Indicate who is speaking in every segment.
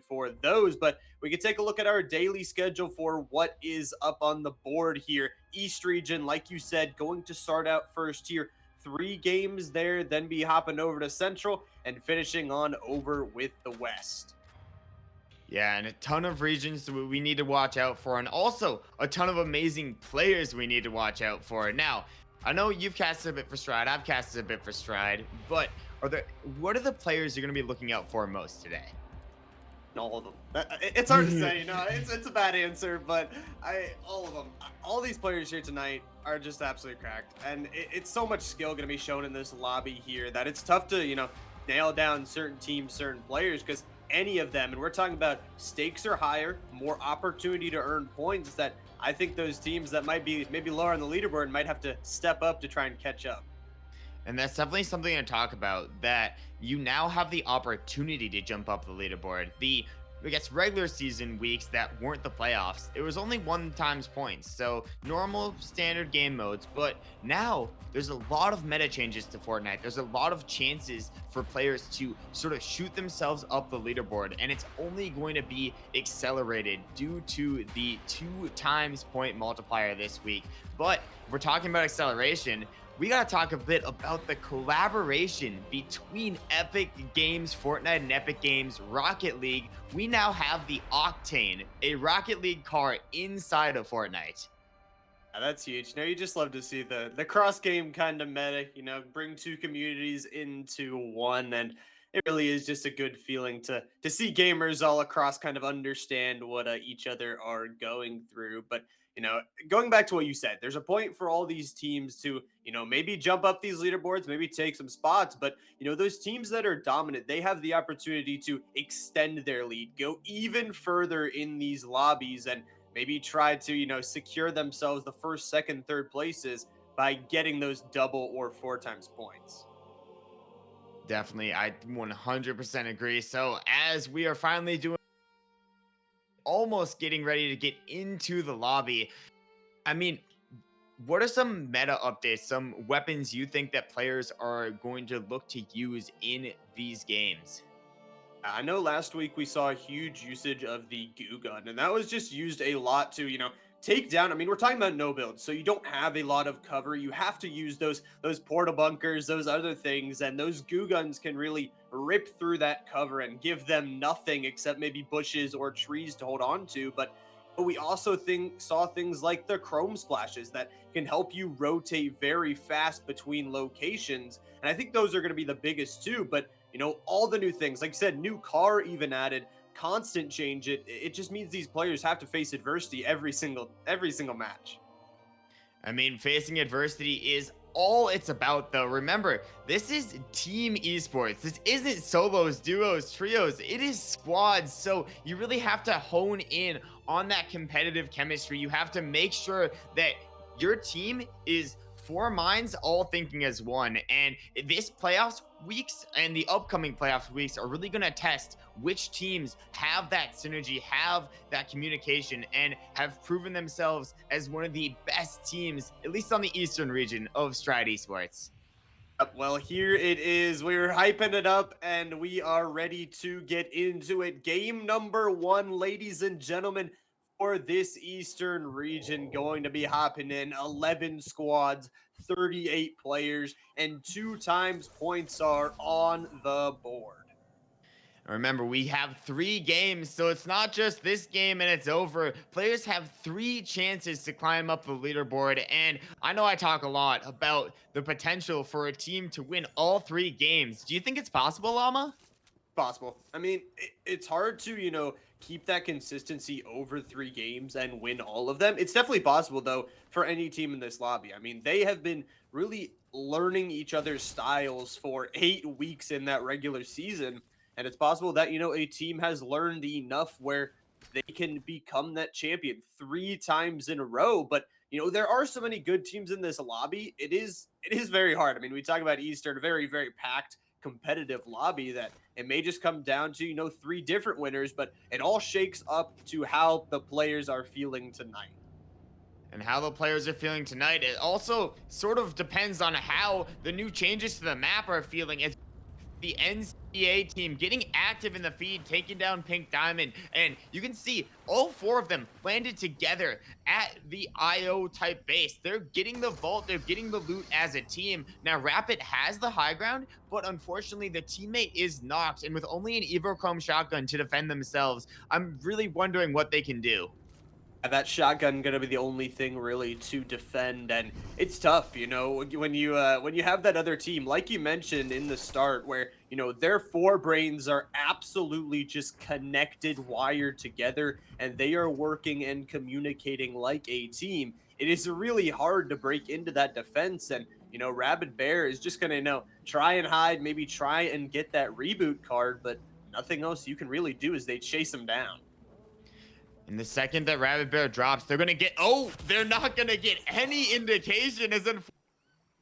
Speaker 1: for those. But we can take a look at our daily schedule for what is up on the board here. East region, like you said, going to start out first here. 3 games there, then be hopping over to Central and finishing on over with the West.
Speaker 2: Yeah, and a ton of regions that we need to watch out for, and also a ton of amazing players we need to watch out for. Now, I know you've casted a bit for Stride, I've casted a bit for Stride, but what are the players you're going to be looking out for most today?
Speaker 1: All of them. It's hard to say, it's a bad answer, but all of them. All these players here tonight are just absolutely cracked, and it's so much skill going to be shown in this lobby here that it's tough to nail down certain teams, certain players, because any of them, and we're talking about stakes are higher, more opportunity to earn points, that I think those teams that might be maybe lower on the leaderboard might have to step up to try and catch up.
Speaker 2: And that's definitely something to talk about, that you now have the opportunity to jump up the leaderboard. I guess regular season weeks that weren't the playoffs, it was only 1 times points, so normal standard game modes. But now there's a lot of meta changes to Fortnite. There's a lot of chances for players to sort of shoot themselves up the leaderboard, and it's only going to be accelerated due to the 2 times point multiplier this week. But if we're talking about acceleration, we gotta talk a bit about the collaboration between Epic Games Fortnite and Epic Games Rocket League. We now have the Octane, a Rocket League car inside of Fortnite.
Speaker 1: Yeah, that's huge. You just love to see the cross game kind of meta, bring 2 communities into one, and it really is just a good feeling to see gamers all across kind of understand what each other are going through. But you know, going back to what you said, there's a point for all these teams to maybe jump up these leaderboards, maybe take some spots. But those teams that are dominant, they have the opportunity to extend their lead, go even further in these lobbies, and maybe try to secure themselves the first, second, third places by getting those double or 4 times points.
Speaker 2: Definitely, I 100% agree. So as we are finally doing, almost getting ready to get into the lobby, I mean, what are some meta updates, some weapons you think that players are going to look to use in these games?
Speaker 1: I know last week we saw a huge usage of the goo gun, and that was just used a lot to, take down. I mean, we're talking about no build, so you don't have a lot of cover. You have to use those porta bunkers, those other things, and those goo guns can really rip through that cover and give them nothing except maybe bushes or trees to hold on to. But we also saw things like the chrome splashes that can help you rotate very fast between locations, and I think those are going to be the biggest too. But all the new things, like I said, new car even added, constant change. It just means these players have to face adversity every single match.
Speaker 2: I mean, facing adversity is all it's about, though. Remember, this is team esports. This isn't solos, duos, trios. It is squads. So you really have to hone in on that competitive chemistry. You have to make sure that your team is 4 minds all thinking as one. And this playoffs weeks and the upcoming playoffs weeks are really going to test which teams have that synergy, have that communication, and have proven themselves as one of the best teams, at least on the Eastern region of Stride Esports.
Speaker 1: Well, here it is. We're hyping it up and we are ready to get into it. Game number 1, ladies and gentlemen, for this Eastern region, going to be hopping in 11 squads, 38 players, and 2 times points are on the board.
Speaker 2: Remember, we have 3 games, so it's not just this game and it's over. Players have 3 chances to climb up the leaderboard, and I know I talk a lot about the potential for a team to win all 3 games. Do you think it's possible, Llama?
Speaker 1: Possible. I mean, it's hard to, keep that consistency over 3 games and win all of them. It's definitely possible, though, for any team in this lobby. I mean, they have been really learning each other's styles for 8 weeks in that regular season. And it's possible that, a team has learned enough where they can become that champion 3 times in a row. But, there are so many good teams in this lobby. It is very hard. I mean, we talk about Eastern, a very, very packed competitive lobby, that it may just come down to 3 different winners, but it all shakes up to how the players are feeling tonight.
Speaker 2: And how the players are feeling tonight, it also sort of depends on how the new changes to the map are feeling as the ends EA team getting active in the feed, taking down Pink Diamond, and you can see all four of them landed together at the IO type base. They're getting the vault, they're getting the loot as a team. Now, Rapid has the high ground, but unfortunately, the teammate is knocked, and with only an Evo shotgun to defend themselves, I'm really wondering what they can do.
Speaker 1: That shotgun gonna be the only thing really to defend, and it's tough, you know, when you have that other team, like you mentioned in the start, where you know their four brains are absolutely just connected, wired together, and they are working and communicating like a team. It is really hard to break into that defense, and you know, Rabid Bear is just gonna try and hide, maybe try and get that reboot card, but nothing else you can really do as they chase him down.
Speaker 2: And the second that Rabbit Bear drops, they're gonna get. Oh, they're not gonna get any indication. As in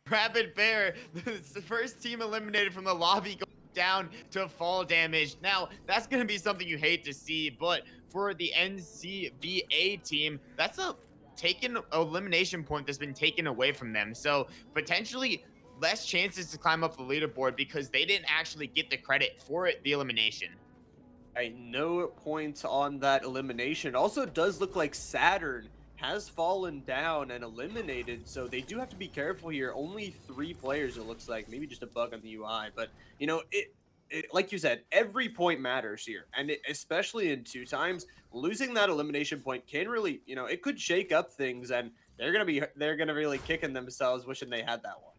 Speaker 2: Rabbit Bear, the first team eliminated from the lobby, goes down to fall damage. Now that's gonna be something you hate to see, but for the NCVA team, that's a taken elimination point that's been taken away from them. So potentially less chances to climb up the leaderboard because they didn't actually get the credit for it, the elimination.
Speaker 1: No points on that elimination. Also, it does look like Saturn has fallen down and eliminated, so they do have to be careful here. Only three players, it looks like. Maybe just a bug on the UI, but you know, like you said, every point matters here, and especially in two times, losing that elimination point can really, you know, it could shake up things, and they're gonna really kicking themselves, wishing they had that one.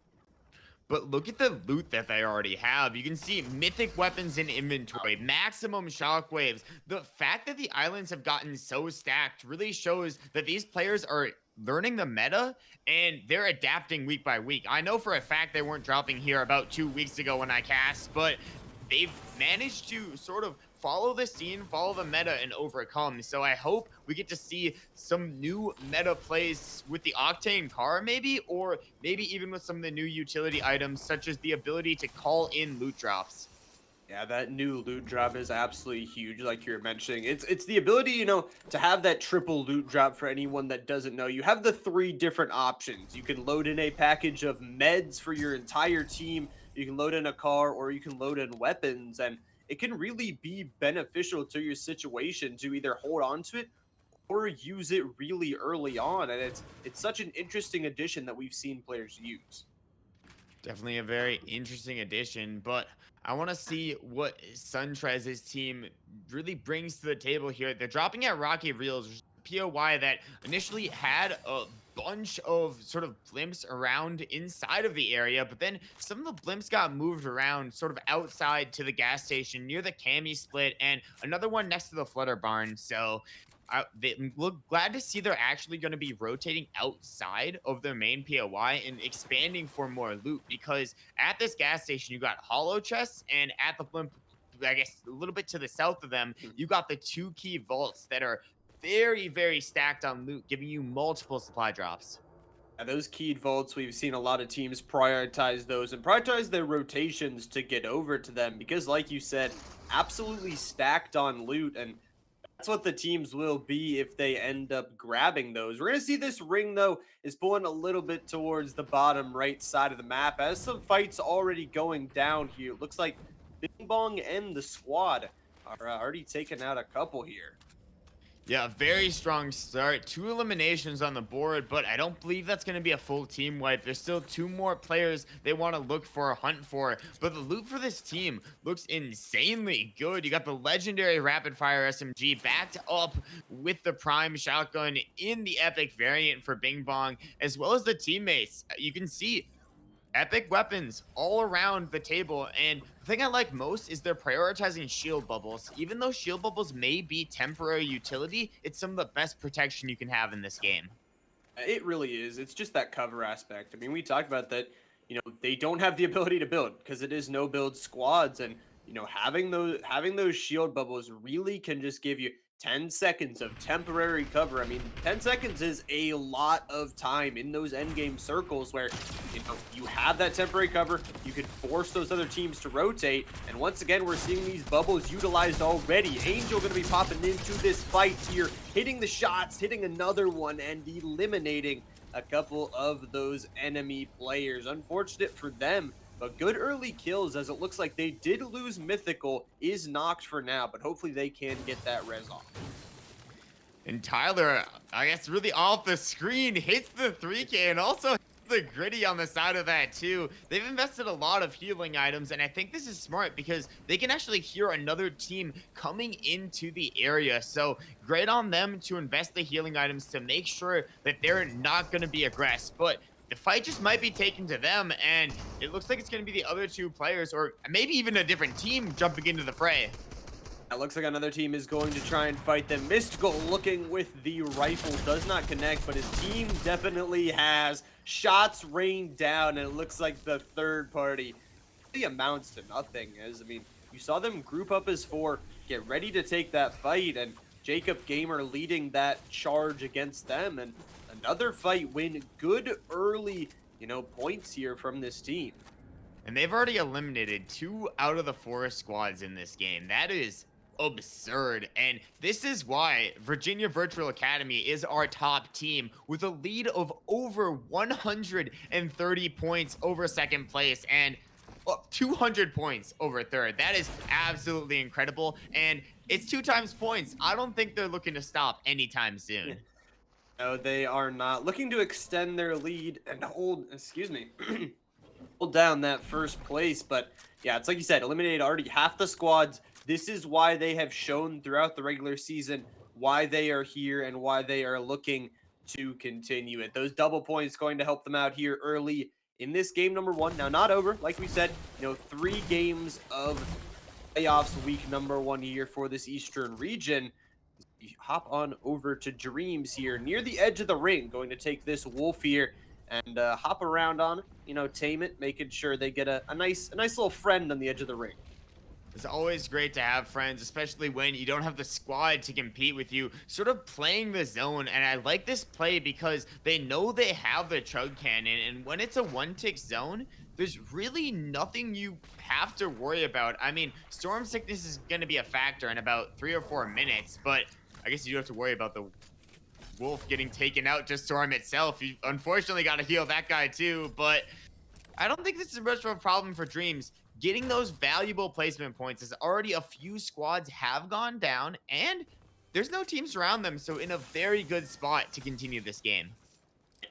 Speaker 2: But look at the loot that they already have. You can see mythic weapons in inventory, maximum shockwaves. The fact that the islands have gotten so stacked really shows that these players are learning the meta and they're adapting week by week. I know for a fact they weren't dropping here about 2 weeks ago when I cast, but they've managed to sort of follow the scene, follow the meta, and overcome. So I hope we get to see some new meta plays with the Octane car, maybe, or maybe even with some of the new utility items, such as the ability to call in loot drops.
Speaker 1: Yeah, that new loot drop is absolutely huge, like you were mentioning. It's the ability, you know, to have that triple loot drop for anyone that doesn't know. You have the three different options. You can load in a package of meds for your entire team, you can load in a car, or you can load in weapons, and it can really be beneficial to your situation to either hold on to it or use it really early on. And it's such an interesting addition that we've seen players use.
Speaker 2: Definitely a very interesting addition, but I want to see what Suntrez's team really brings to the table here. They're dropping at Rocky Reels, which is a POY that initially had a bunch of sort of blimps around inside of the area, but then some of the blimps got moved around sort of outside to the gas station near the Cami split and another one next to the Flutter Barn. So they look glad to see they're actually going to be rotating outside of their main POI and expanding for more loot because at this gas station you got hollow chests and at the blimp, I guess a little bit to the south of them, you got the two key vaults that are very, very stacked on loot, giving you multiple supply drops.
Speaker 1: And those keyed vaults, we've seen a lot of teams prioritize those and prioritize their rotations to get over to them because, like you said, absolutely stacked on loot. And that's what the teams will be if they end up grabbing those. We're going to see this ring, though, is pulling a little bit towards the bottom right side of the map as some fights already going down here. It looks like Bing Bong and the squad are already taking out a couple here.
Speaker 2: Yeah, very strong start. 2 eliminations on the board, but I don't believe that's going to be a full team wipe. There's still 2 more players they want to look for, hunt for. But the loot for this team looks insanely good. You got the legendary rapid fire SMG backed up with the prime shotgun in the epic variant for Bing Bong, as well as the teammates. You can see epic weapons all around the table, and the thing I like most is they're prioritizing shield bubbles. Even though shield bubbles may be temporary utility, it's some of the best protection you can have in this game.
Speaker 1: It really is. It's just that cover aspect. I mean, we talked about that, you know, they don't have the ability to build because it is no build squads, and you know, having those shield bubbles really can just give you 10 seconds of temporary cover. I mean, 10 seconds is a lot of time in those end game circles where, you know, you have that temporary cover, you can force those other teams to rotate, and once again, we're seeing these bubbles utilized already. Angel gonna be popping into this fight here, hitting the shots, hitting another one, and eliminating a couple of those enemy players. Unfortunate for them, But good early kills, as it looks like they did lose Mythical, is knocked for now, but hopefully they can get that res off.
Speaker 2: And Tyler, I guess really off the screen, hits the 3K and also hits the gritty on the side of that too. They've invested a lot of healing items, and I think this is smart because they can actually hear another team coming into the area. So great on them to invest the healing items to make sure that they're not going to be aggressed. But the fight just might be taken to them, and it looks like it's going to be the other two players, or maybe even a different team jumping into the fray.
Speaker 1: It looks like another team is going to try and fight them. Mystical looking with the rifle, does not connect, but his team definitely has shots rained down, and it looks like the third party really amounts to nothing. As I mean, you saw them group up as four, get ready to take that fight, and Jacob Gamer leading that charge against them, and another fight win. Good early, points here from this team.
Speaker 2: And they've already eliminated 2 out of the 4 squads in this game. That is absurd. And this is why Virginia Virtual Academy is our top team with a lead of over 130 points over second place and 200 points over third. That is absolutely incredible. And it's 2 times points. I don't think they're looking to stop anytime soon.
Speaker 1: No, they are not looking to extend their lead and excuse me, hold down that first place. But yeah, it's like you said, eliminated already half the squads. This is why they have shown throughout the regular season why they are here and why they are looking to continue it. Those double points going to help them out here early in this game number 1. Now, not over, like we said, 3 games of playoffs week number 1 here for this Eastern region. You hop on over to Dreams here near the edge of the ring, going to take this wolf here and hop around on it, tame it, making sure they get a nice little friend on the edge of the ring.
Speaker 2: It's always great to have friends, especially when you don't have the squad to compete with you, sort of playing the zone. And I like this play because they know they have the chug cannon, and when it's a 1-tick zone, there's really nothing you have to worry about. I mean, storm sickness is going to be a factor in about 3 or 4 minutes, but I guess you do have to worry about the wolf getting taken out to storm itself. You unfortunately got to heal that guy too, but I don't think this is much of a problem for Dreams. Getting those valuable placement points is already a few squads have gone down, and there's no teams around them, so in a very good spot to continue this game.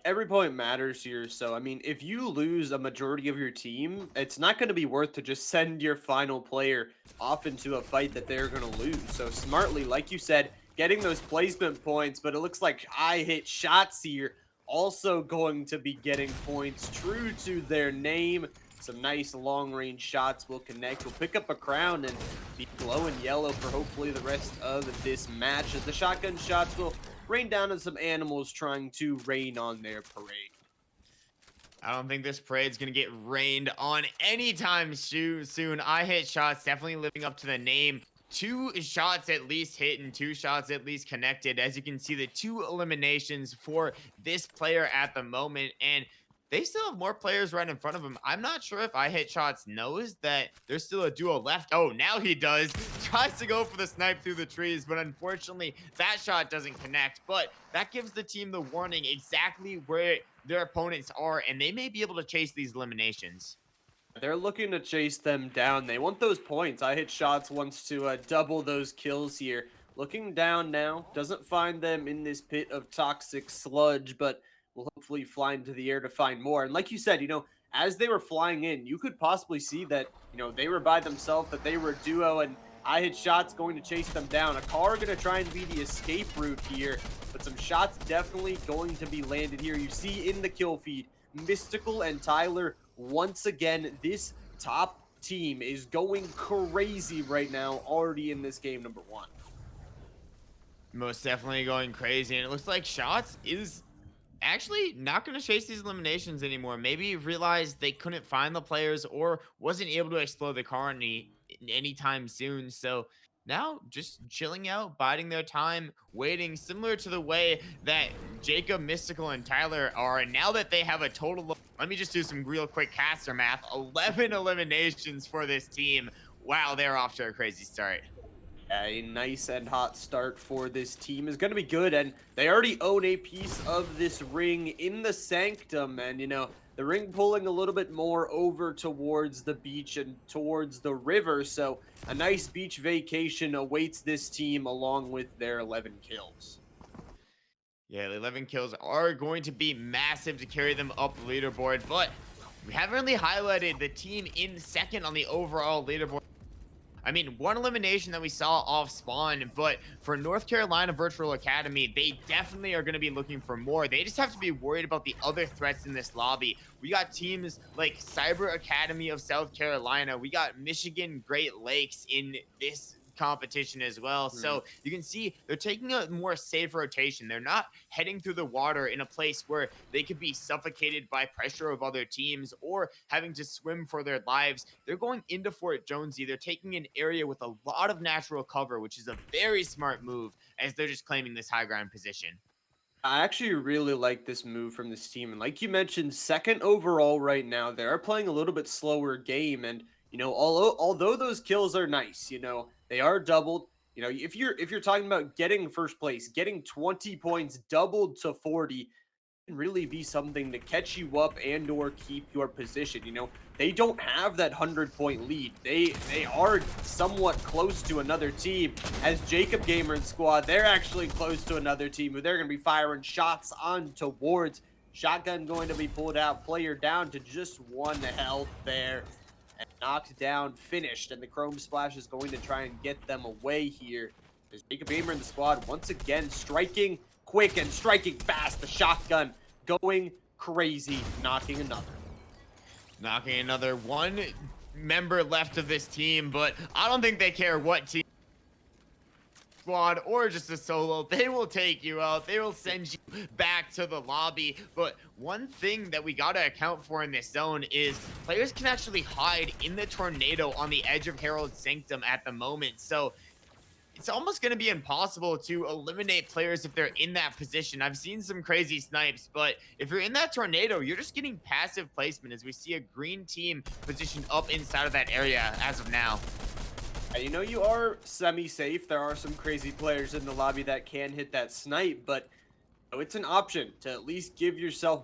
Speaker 1: Every point matters here. So, I mean, if you lose a majority of your team, it's not going to be worth to just send your final player off into a fight that they're going to lose. So, smartly, like you said, getting those placement points, but it looks like I hit shots here also going to be getting points true to their name. Some nice long-range shots will connect. We'll pick up a crown and be glowing yellow for hopefully the rest of this match, as the shotgun shots will rain down on some animals trying to rain on their parade.
Speaker 2: I don't think this parade's going to get rained on anytime soon. I hit shots, definitely living up to the name. 2 shots at least hit and 2 shots at least connected. As you can see, the 2 eliminations for this player at the moment, and they still have more players right in front of him. I'm not sure if I hit shots knows that there's still a duo left. Oh, now he does. Tries to go for the snipe through the trees, but unfortunately, that shot doesn't connect. But that gives the team the warning exactly where their opponents are, and they may be able to chase these eliminations.
Speaker 1: They're looking to chase them down. They want those points. I hit shots wants to double those kills here. Looking down now, doesn't find them in this pit of toxic sludge, but will hopefully fly into the air to find more. And like you said, as they were flying in, you could possibly see that, they were by themselves, that they were a duo, and I hit shots going to chase them down. A car going to try and be the escape route here, but some shots definitely going to be landed here. You see in the kill feed, Mystical and Tyler, once again, this top team is going crazy right now, already in this game number 1.
Speaker 2: Most definitely going crazy, and it looks like Shots is actually not going to chase these eliminations anymore. Maybe realized they couldn't find the players or wasn't able to explode the car anytime soon. So now just chilling out, biding their time, waiting, similar to the way that Jacob, Mystical, and Tyler are. And now that they have a total of, let me just do some real quick caster math, 11 eliminations for this team. Wow, they're off to a crazy start.
Speaker 1: A nice and hot start for this team is going to be good, and they already own a piece of this ring in the Sanctum, and the ring pulling a little bit more over towards the beach and towards the river. So a nice beach vacation awaits this team along with their 11 kills.
Speaker 2: Yeah, the 11 kills are going to be massive to carry them up the leaderboard, but we haven't really highlighted the team in second on the overall leaderboard. I mean, one elimination that we saw off spawn, but for North Carolina Virtual Academy, they definitely are going to be looking for more. They just have to be worried about the other threats in this lobby. We got teams like Cyber Academy of South Carolina. We got Michigan Great Lakes in this competition as well.
Speaker 1: Mhm.
Speaker 2: So you can see they're taking a more safe rotation. They're not heading through the water in a place where they could be suffocated by pressure of other teams or having to swim for their lives. They're going into Fort Jonesy. They're taking an area with a lot of natural cover, which is a very smart move as they're just claiming this high ground position.
Speaker 1: I actually really like this move from this team. And like you mentioned, second overall right now, they are playing a little bit slower game. And, although those kills are nice, they are doubled. If you're talking about getting first place, getting 20 points doubled to 40, can really be something to catch you up and or keep your position. They don't have that 100-point lead. They are somewhat close to another team. As Jacob Gamer and squad, they're actually close to another team who they're going to be firing shots on towards. Shotgun going to be pulled out, player down to just one health there. And knocked down, finished, and the Chrome Splash is going to try and get them away here. As Jacob Gamer in the squad once again striking quick and striking fast. The shotgun going crazy, knocking another.
Speaker 2: Knocking another one member left of this team, but I don't think they care what team squad or just a solo. They will take you out. They will send you back to the lobby. But one thing that we got to account for in this zone is players can actually hide in the tornado on the edge of Herald Sanctum at the moment. So it's almost going to be impossible to eliminate players if they're in that position. I've seen some crazy snipes, but if you're in that tornado, you're just getting passive placement as we see a green team positioned up inside of that area as of now.
Speaker 1: You are semi-safe. There are some crazy players in the lobby that can hit that snipe, but it's an option to at least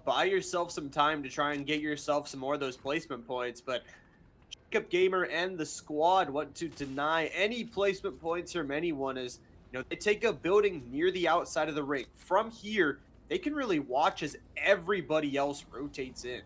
Speaker 1: buy yourself some time to try and get yourself some more of those placement points. But Jacob Gamer and the squad want to deny any placement points from anyone as they take a building near the outside of the ring. From here, they can really watch as everybody else rotates in.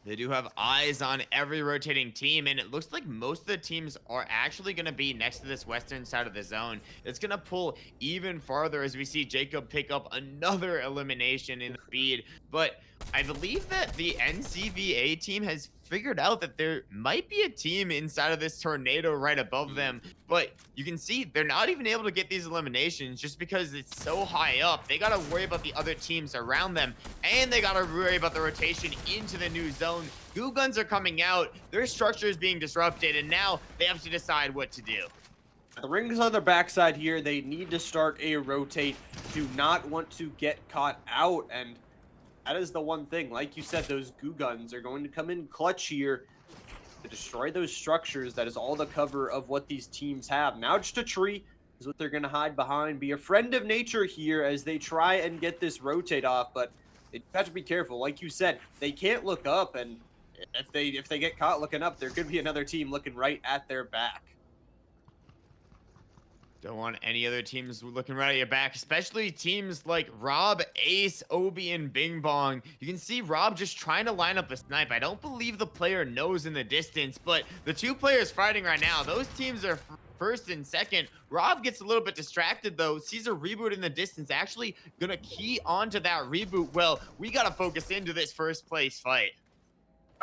Speaker 2: They do have eyes on every rotating team, and it looks like most of the teams are actually going to be next to this western side of the zone. It's going to pull even farther as we see Jacob pick up another elimination in the feed. But I believe that the NCVA team has figured out that there might be a team inside of this tornado right above them. But you can see they're not even able to get these eliminations just because it's so high up. They got to worry about the other teams around them, and they got to worry about the rotation into the new zone. Goo guns are coming out, their structure is being disrupted, and now they have to decide what to do.
Speaker 1: The ring's on their backside here. They need to start a rotate. Do not want to get caught out, and that is the one thing. Like you said, those goo guns are going to come in clutch here to destroy those structures. That is all the cover of what these teams have. Now just a tree is what they're going to hide behind. Be a friend of nature here as they try and get this rotate off, but they have to be careful. Like you said, they can't look up, and if they get caught looking up, there could be another team looking right at their back.
Speaker 2: Don't want any other teams looking right at your back, especially teams like Rob, Ace, Obi, and Bing Bong. You can see Rob just trying to line up a snipe. I don't believe the player knows in the distance, but the two players fighting right now, those teams are first and second. Rob gets a little bit distracted though, sees a reboot in the distance, actually gonna key onto that reboot. Well, we gotta focus into this first place fight.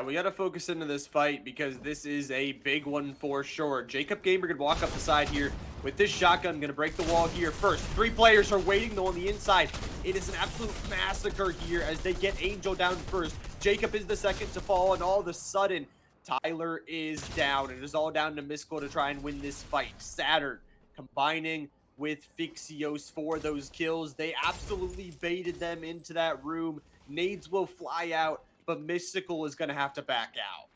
Speaker 1: We got to focus into this fight because this is a big one for sure. Jacob Gamer could walk up the side here with this shotgun. Going to break the wall here first. Three players are waiting though on the inside. It is an absolute massacre here as they get Angel down first. Jacob is the second to fall, and all of a sudden, Tyler is down. It is all down to Miskell to try and win this fight. Saturn combining with Fixios for those kills. They absolutely baited them into that room. Nades will fly out, but Mystical is going to have to back out.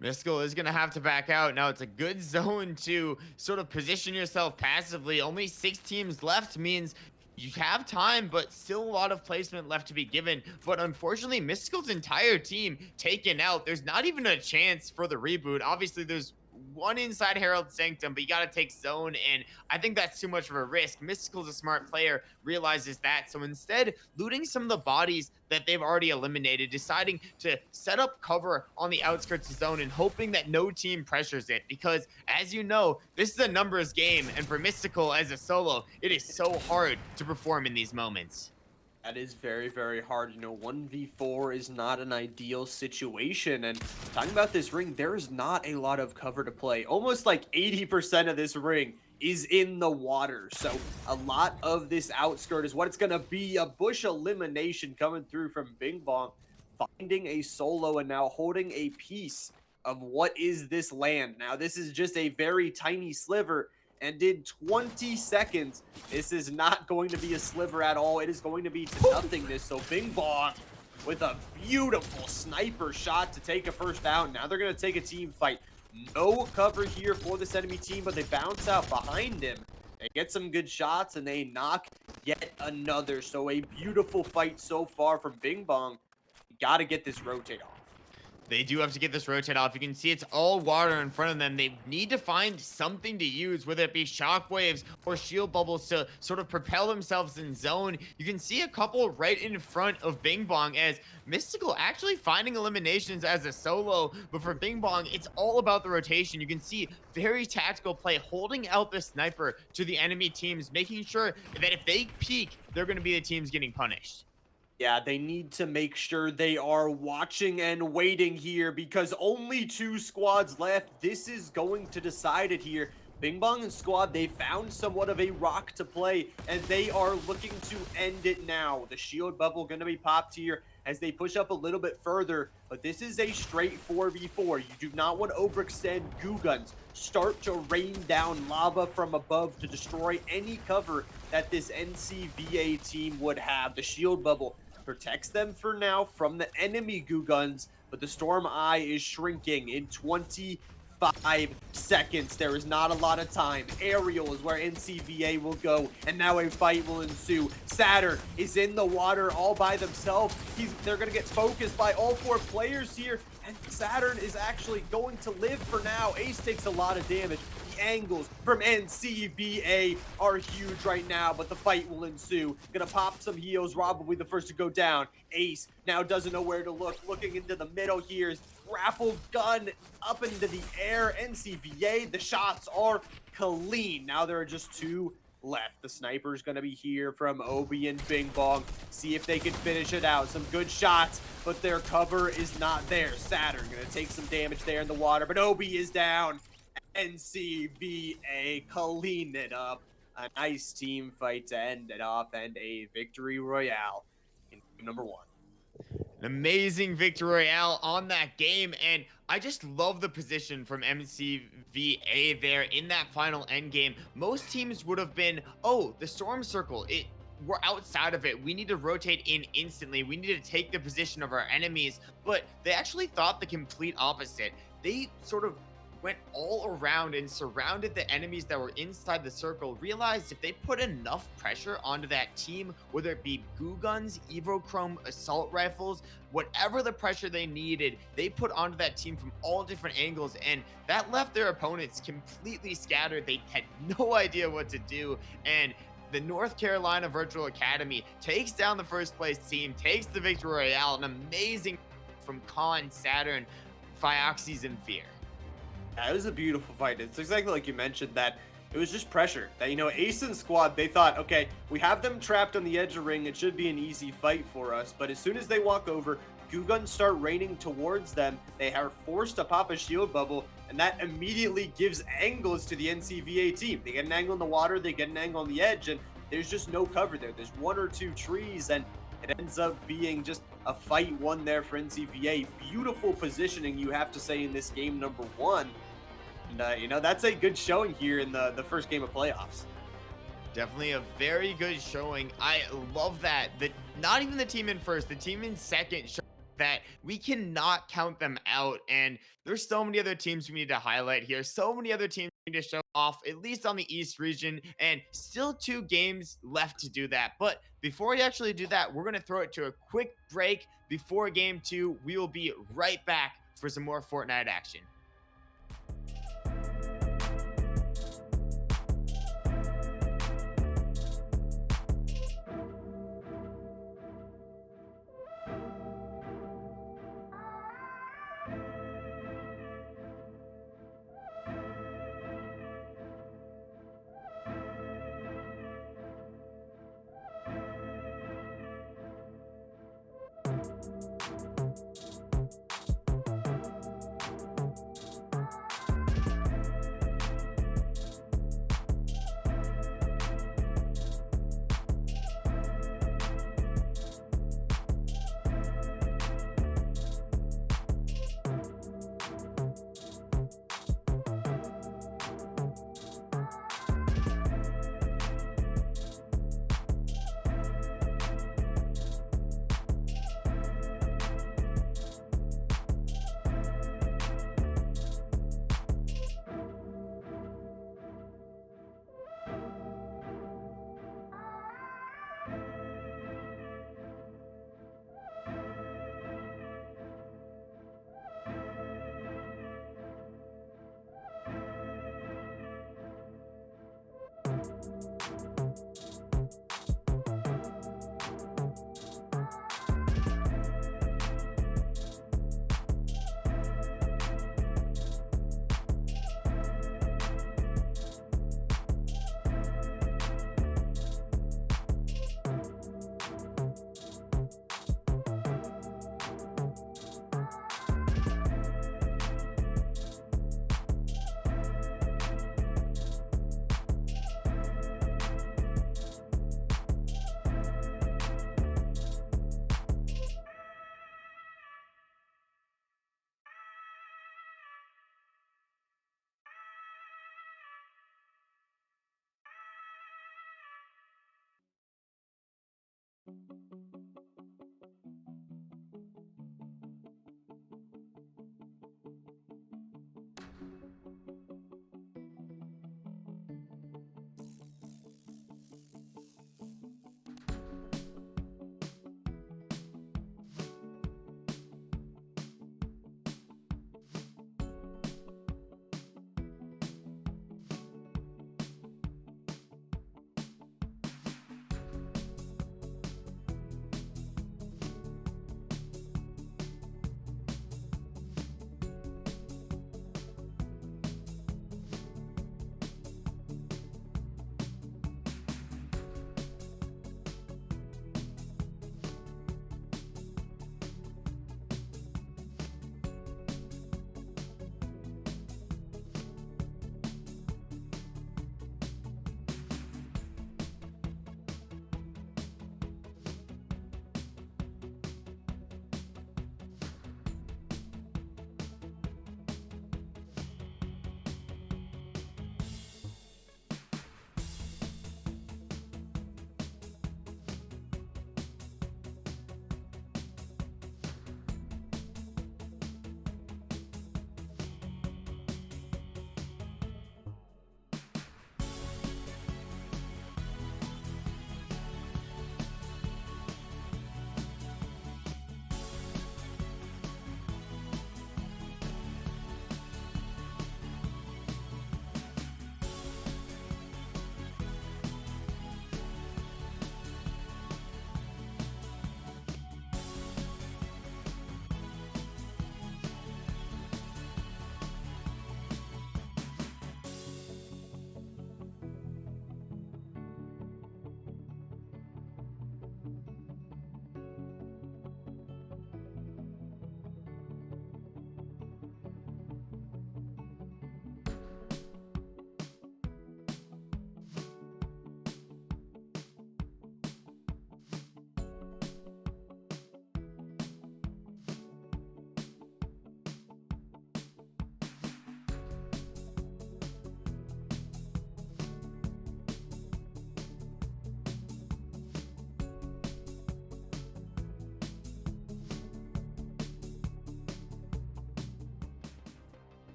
Speaker 2: Miskell is going to have to back out. Now, it's a good zone to sort of position yourself passively. Only 6 teams left means you have time, but still a lot of placement left to be given. But unfortunately, Mystical's entire team taken out. There's not even a chance for the reboot. Obviously, there's one inside Herald Sanctum, but you got to take zone, and I think that's too much of a risk. Mystical's a smart player, realizes that. So instead, looting some of the bodies that they've already eliminated, deciding to set up cover on the outskirts of zone and hoping that no team pressures it. Because as you know, this is a numbers game, and for Mystical as a solo, it is so hard to perform in these moments.
Speaker 1: That is very, very hard. 1v4 is not an ideal situation. And talking about this ring, there is not a lot of cover to play. Almost like 80% of this ring is in the water. So a lot of this outskirt is what it's going to be. A bush elimination coming through from Bing Bong, finding a solo and now holding a piece of what is this land. Now, this is just a very tiny sliver, and in 20 seconds, this is not going to be a sliver at all. It is going to be to nothingness. So Bing Bong with a beautiful sniper shot to take a first down. Now they're going to take a team fight. No cover here for this enemy team, but they bounce out behind him. They get some good shots, and they knock yet another. So a beautiful fight so far from Bing Bong. You got to get this rotate off.
Speaker 2: They do have to get this rotate off. You can see it's all water in front of them. They need to find something to use, whether it be shockwaves or shield bubbles to sort of propel themselves in zone. You can see a couple right in front of Bing Bong as Mystical actually finding eliminations as a solo. But for Bing Bong, it's all about the rotation. You can see very tactical play, holding out the sniper to the enemy teams, making sure that if they peek, they're going to be the teams getting punished.
Speaker 1: Yeah, they need to make sure they are watching and waiting here because only 2 squads left. This is going to decide it here. Bing Bong and squad, they found somewhat of a rock to play, and they are looking to end it now. The shield bubble going to be popped here as they push up a little bit further, but this is a straight 4v4. You do not want to overextend. Goo guns start to rain down lava from above to destroy any cover that this NCVA team would have. The shield bubble protects them for now from the enemy goo guns, but the Storm Eye is shrinking in 25 seconds. There is not a lot of time. Aerial is where NCVA will go, and now a fight will ensue. Saturn is in the water all by themselves. They're going to get focused by all 4 players here, and Saturn is actually going to live for now. Ace takes a lot of damage. The angles from NCVA are huge right now, but the fight will ensue. Gonna pop some heals. Rob will be the first to go down. Ace now doesn't know where to look. Looking into the middle here is grapple gun up into the air. NCVA, the shots are clean. Now there are just 2 left. The sniper's going to be here from Obi and Bing Bong. See if they can finish it out. Some good shots, but their cover is not there. Saturn going to take some damage there in the water, but Obi is down. NCVA clean it up. A nice team fight to end it off, and a victory royale in game number 1.
Speaker 2: An amazing victory royale on that game, and I just love the position from MCVA there in that final end game. Most teams would have been, oh, the storm circle, we're outside of it. We need to rotate in instantly. We need to take the position of our enemies. But they actually thought the complete opposite. They sort of went all around and surrounded the enemies that were inside the circle, realized if they put enough pressure onto that team, whether it be goo guns, evochrome, assault rifles, whatever the pressure they needed, they put onto that team from all different angles, and that left their opponents completely scattered. They had no idea what to do, and the North Carolina Virtual Academy takes down the first place team, takes the victory royale. An amazing from Khan, Saturn, Phioxes, and Fear.
Speaker 1: Yeah, it was a beautiful fight. It's exactly like you mentioned, that it was just pressure. That, Ace and squad, they thought, okay, we have them trapped on the edge of ring. It should be an easy fight for us. But as soon as they walk over, goo guns start raining towards them. They are forced to pop a shield bubble, and that immediately gives angles to the NCVA team. They get an angle in the water, they get an angle on the edge, and there's just no cover there. There's 1 or 2 trees, and it ends up being just a fight won there for NCVA. Beautiful positioning, you have to say, in this game number 1. And, that's a good showing here in the first game of playoffs.
Speaker 2: Definitely a very good showing. I love that. Not even the team in first, the team in second showed that we cannot count them out. And there's so many other teams we need to highlight here. So many other teams to show off, at least on the East region, and still 2 games left to do that. But before we actually do that, we're going to throw it to a quick break before game 2. We will be right back for some more Fortnite action.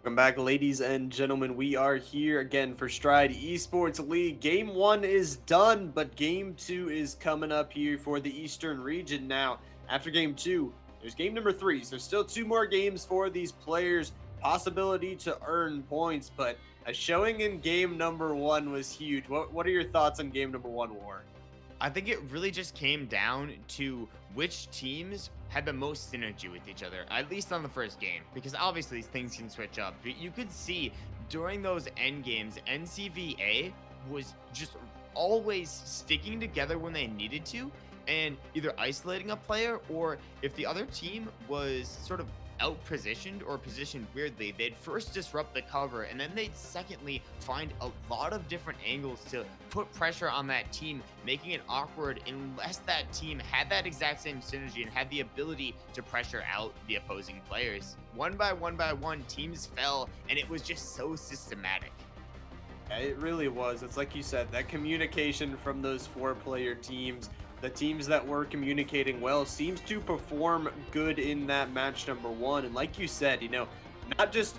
Speaker 1: Welcome back, ladies and gentlemen. We are here again for Stride Esports League. Game 1 is done, but Game 2 is coming up here for the Eastern region now. After Game 2, there's Game number 3. So still 2 more games for these players. Possibility to earn points, but a showing in Game number 1 was huge. What are your thoughts on Game number 1, War?
Speaker 2: I think it really just came down to which teams had the most synergy with each other, at least on the first game, because obviously these things can switch up. But you could see during those end games, NCVA was just always sticking together when they needed to and either isolating a player, or if the other team was sort of out positioned or positioned weirdly, they'd first disrupt the cover and then they'd secondly find a lot of different angles to put pressure on that team, making it awkward unless that team had that exact same synergy and had the ability to pressure out the opposing players. One by one, teams fell, and it was just so systematic.
Speaker 1: Yeah, it really was. It's like you said, that communication from those 4-player teams, the teams that were communicating well, seems to perform good in that match number 1. And like you said, not just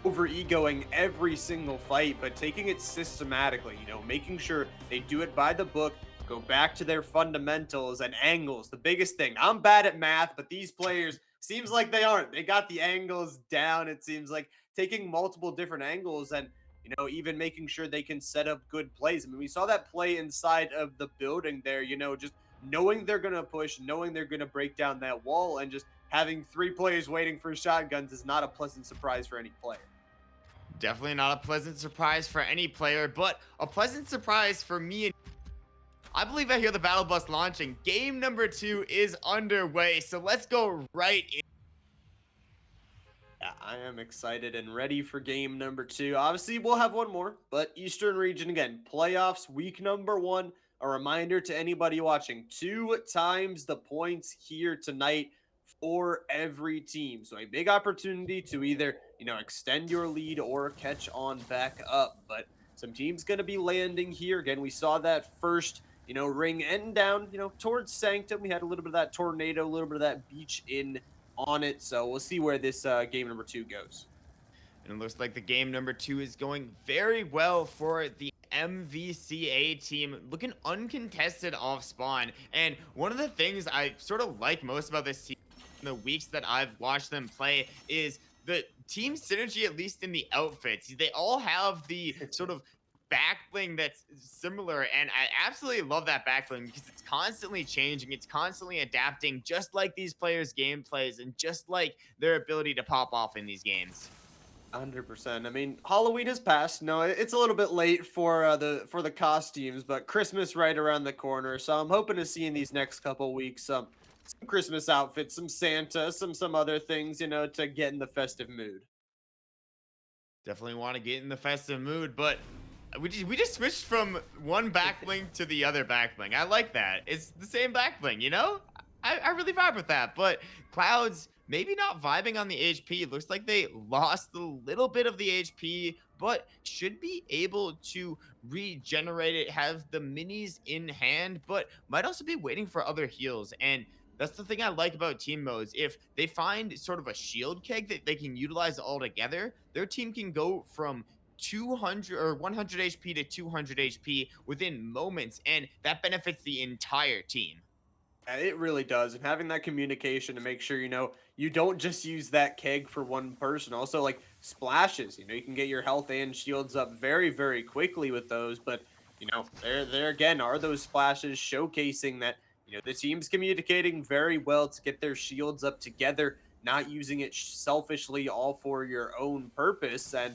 Speaker 1: over egoing every single fight, but taking it systematically, making sure they do it by the book, go back to their fundamentals and angles. The biggest thing. I'm bad at math, but these players seems like they aren't. They got the angles down. It seems like taking multiple different angles and even making sure they can set up good plays. I mean, we saw that play inside of the building there, just knowing they're going to push, knowing they're going to break down that wall, and just having 3 players waiting for shotguns is not a pleasant surprise for any player.
Speaker 2: Definitely not a pleasant surprise for any player, but a pleasant surprise for me. I believe I hear the battle bus launching. Game number 2 is underway, so let's go right in.
Speaker 1: Yeah, I am excited and ready for game number 2. Obviously, we'll have one more, but Eastern Region again, playoffs week number 1. A reminder to anybody watching, 2 times the points here tonight for every team. So a big opportunity to either, extend your lead or catch on back up. But some teams going to be landing here. Again, we saw that first, ring end down, towards Sanctum. We had a little bit of that tornado, a little bit of that beach in on it. So we'll see where this game number 2 goes.
Speaker 2: And it looks like the game number 2 is going very well for the MVCA team, looking uncontested off spawn. And one of the things I sort of like most about this team in the weeks that I've watched them play is the team synergy, at least in the outfits. They all have the sort of back bling that's similar, and I absolutely love that back bling because it's constantly changing, it's constantly adapting, just like these players' gameplays and just like their ability to pop off in these games.
Speaker 1: 100%. I mean, Halloween has passed. No, it's a little bit late for the costumes, but Christmas right around the corner. So I'm hoping to see in these next couple weeks some Christmas outfits, some Santa, some other things, to get in the festive mood.
Speaker 2: Definitely want to get in the festive mood, but we just switched from one back bling to the other back bling. I like that. It's the same back bling, you know? I really vibe with that. But Clouds maybe not vibing on the HP. It looks like they lost a little bit of the HP, but should be able to regenerate it, have the minis in hand, but might also be waiting for other heals. And that's the thing I like about team modes. If they find sort of a shield keg that they can utilize all together, their team can go from 200 or 100 HP to 200 HP within moments, and that benefits the entire team.
Speaker 1: It really does. And having that communication to make sure, you don't just use that keg for one person. Also, like splashes, you can get your health and shields up very, very quickly with those. But, there again are those splashes showcasing that, the team's communicating very well to get their shields up together, not using it selfishly all for your own purpose. And,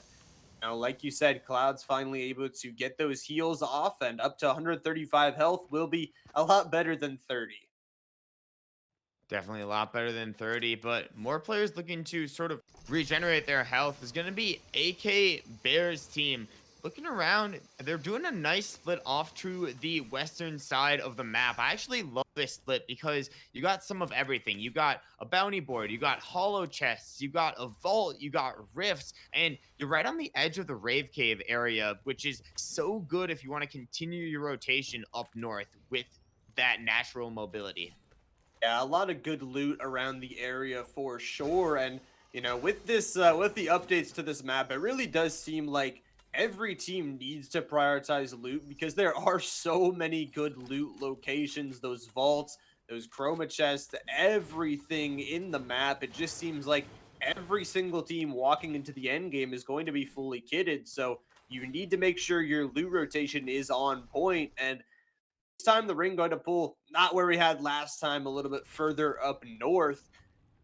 Speaker 1: like you said, Cloud's finally able to get those heals off, and up to 135 health will be a lot better than 30.
Speaker 2: Definitely a lot better than 30, but more players looking to sort of regenerate their health is going to be AK Bears team. Looking around, they're doing a nice split off to the western side of the map. I actually love this split because you got some of everything. You got a bounty board, you got hollow chests, you got a vault, you got rifts, and you're right on the edge of the rave cave area, which is so good if you want to continue your rotation up north with that natural mobility.
Speaker 1: Yeah, a lot of good loot around the area for sure. And With this, with the updates to this map, it really does seem like every team needs to prioritize loot because there are so many good loot locations, those vaults, those chroma chests, everything in the map. It just seems like every single team walking into the end game is going to be fully kitted. So you need to make sure your loot rotation is on point. And this time the ring going to pull not where we had last time, a little bit further up north.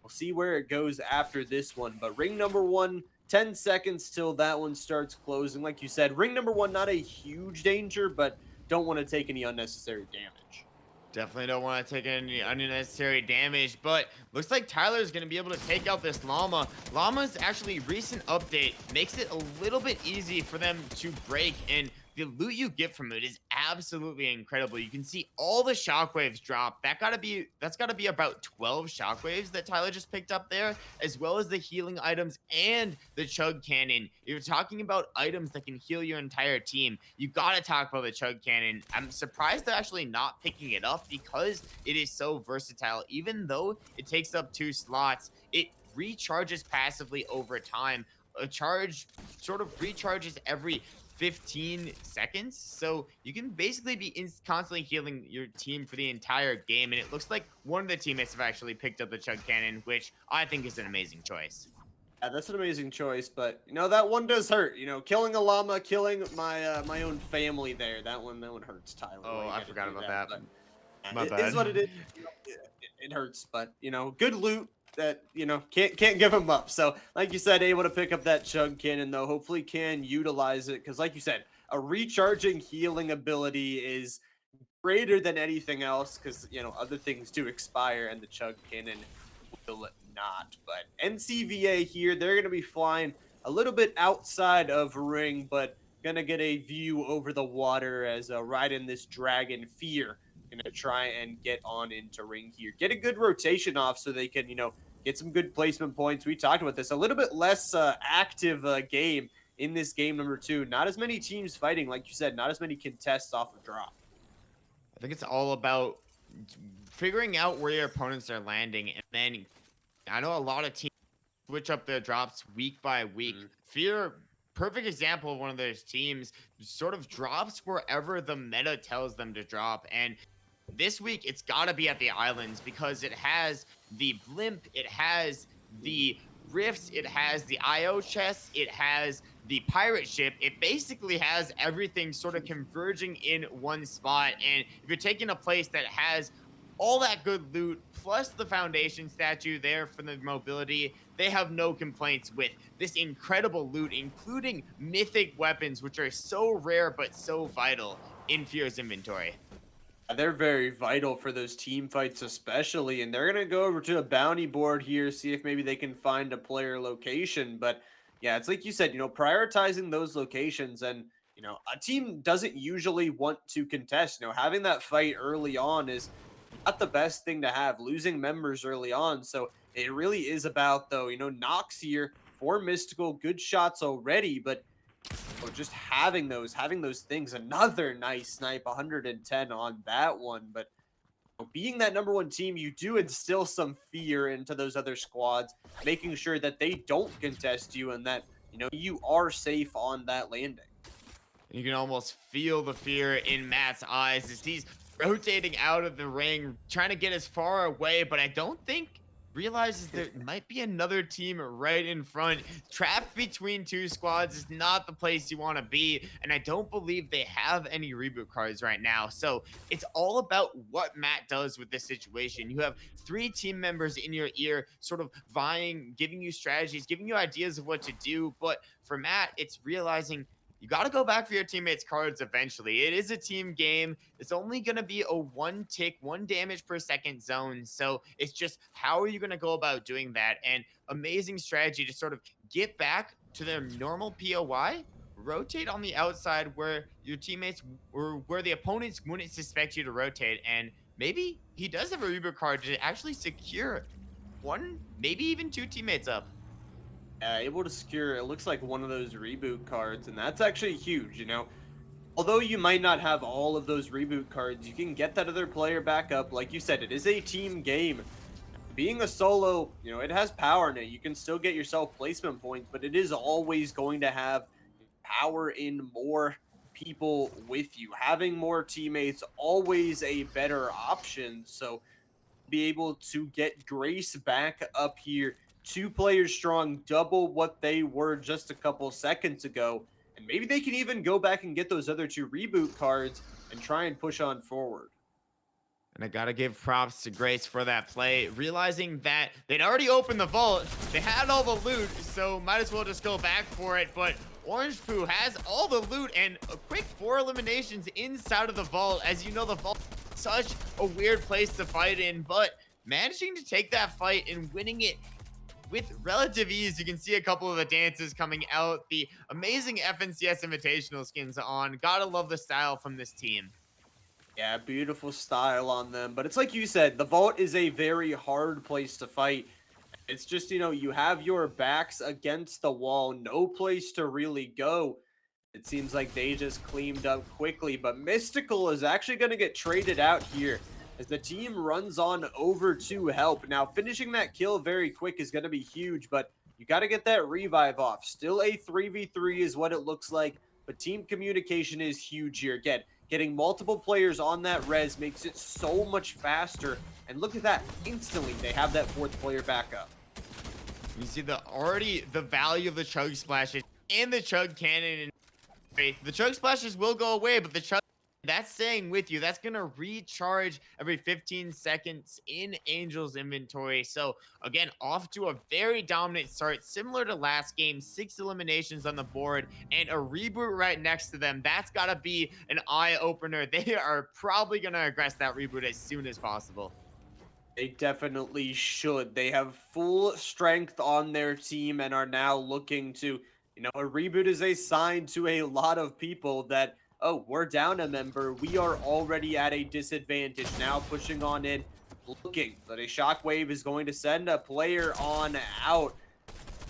Speaker 1: We'll see where it goes after this one. But ring number one, 10 seconds till that one starts closing. Like you said, ring number one, not a huge danger, but don't want to take any unnecessary damage.
Speaker 2: Definitely don't want to take any unnecessary damage, but looks like Tyler's going to be able to take out this llama. Llama's actually recent update makes it a little bit easy for them to break, and the loot you get from it is absolutely incredible. You can see all the shockwaves drop. That's gotta be about 12 shockwaves that Tyler just picked up there, as well as the healing items and the chug cannon. You're talking about items that can heal your entire team. You gotta talk about the chug cannon. I'm surprised they're actually not picking it up because it is so versatile. Even though it takes up 2 slots, it recharges passively over time. A charge sort of recharges every 15 seconds. So you can basically be constantly healing your team for the entire game. And it looks like one of the teammates have actually picked up the chug cannon, which I think is an amazing choice.
Speaker 1: Yeah, that's an amazing choice, but that one does hurt. Killing a llama, killing my own family there. That one hurts, Tyler. Why
Speaker 2: Oh,
Speaker 1: you
Speaker 2: I
Speaker 1: gotta
Speaker 2: forgot
Speaker 1: do
Speaker 2: about
Speaker 1: that?
Speaker 2: that.
Speaker 1: But
Speaker 2: My
Speaker 1: it is
Speaker 2: bad.
Speaker 1: what it is. It hurts, but good loot that can't give them up. So, like you said, able to pick up that chug cannon though. Hopefully, can utilize it because, like you said, a recharging healing ability is greater than anything else because other things do expire and the chug cannon will not. But NCVA here, they're going to be flying a little bit outside of ring, but gonna get a view over the water as riding this dragon fear. Gonna try and get on into ring here, get a good rotation off so they can get some good placement points. We talked about this, a little bit less active game in this game number two. Not as many teams fighting, like you said, not as many contests off of drop.
Speaker 2: I think it's all about figuring out where your opponents are landing. And then I know a lot of teams switch up their drops week by week.
Speaker 1: Mhm.
Speaker 2: Fear, perfect example of one of those teams, sort of drops wherever the meta tells them to drop. And this week, it's got to be at the islands because it has the blimp, it has the rifts, it has the IO chests, it has the pirate ship. It basically has everything sort of converging in one spot. And if you're taking a place that has all that good loot plus the foundation statue there for the mobility, they have no complaints with this incredible loot, including mythic weapons, which are so rare but so vital in Fear's inventory.
Speaker 1: They're very vital for those team fights, especially. And they're going to go over to a bounty board here, see if maybe they can find a player location. But yeah, it's like you said, prioritizing those locations. And, a team doesn't usually want to contest. Having that fight early on is not the best thing to have, losing members early on. So it really is about, though, Nox here, 4 mystical, good shots already. But just having those things, another nice snipe, 110 on that one. But being that number one team, you do instill some fear into those other squads, making sure that they don't contest you and that you are safe on that landing.
Speaker 2: You can almost feel the fear in Matt's eyes as he's rotating out of the ring, trying to get as far away, but I don't think realizes there might be another team right in front. Trapped between 2 squads is not the place you want to be, and I don't believe they have any reboot cards right now. So it's all about what Matt does with this situation. You have 3 team members in your ear, sort of vying, giving you strategies, giving you ideas of what to do. But for Matt, it's realizing you got to go back for your teammates' cards eventually. It is a team game. It's only going to be a 1 tick, 1 damage per second zone. So it's just how are you going to go about doing that? And amazing strategy to sort of get back to their normal POI, rotate on the outside where your teammates or where the opponents wouldn't suspect you to rotate. And maybe he does have a reboot card to actually secure 1, maybe even 2 teammates up.
Speaker 1: Able to secure, it looks like one of those reboot cards, and that's actually huge. Although you might not have all of those reboot cards, you can get that other player back up. Like you said, it is a team game. being a solo, it has power in it. You can still get yourself placement points, but it is always going to have power in more people with you. Having more teammates always a better option. So be able to get Grace back up here, 2 players strong, double what they were just a couple seconds ago. And maybe they can even go back and get those other 2 reboot cards and try and push on forward.
Speaker 2: And I gotta give props to Grace for that play, realizing that they'd already opened the vault. They had all the loot, so might as well just go back for it. But Orange Poo has all the loot and a quick 4 eliminations inside of the vault. As you know, the vault is such a weird place to fight in, but managing to take that fight and winning it with relative ease. You can see a couple of the dances coming out, the amazing FNCS Invitational skins on. Gotta love the style from this team.
Speaker 1: Yeah, beautiful style on them. But it's like you said, the vault is a very hard place to fight. It's just, you have your backs against the wall, no place to really go. It seems like they just cleaned up quickly, but Mystical is actually going to get traded out here as the team runs on over to help. Now, finishing that kill very quick is going to be huge, but you got to get that revive off. Still a 3v3 is what it looks like, but team communication is huge here. Again, getting multiple players on that res makes it so much faster. And look at that. Instantly, they have that 4th player back up.
Speaker 2: You see the value of the chug splashes and the chug cannon. The chug splashes will go away, but the chug, that's staying with you. That's gonna recharge every 15 seconds in Angel's inventory. So again, off to a very dominant start, similar to last game. 6 eliminations on the board and a reboot right next to them. That's gotta be an eye opener. They are probably gonna aggress that reboot as soon as possible.
Speaker 1: They definitely should. They have full strength on their team and are now looking to, a reboot is a sign to a lot of people that, oh, we're down a member. We are already at a disadvantage. Now pushing on in, looking that a shockwave is going to send a player on out.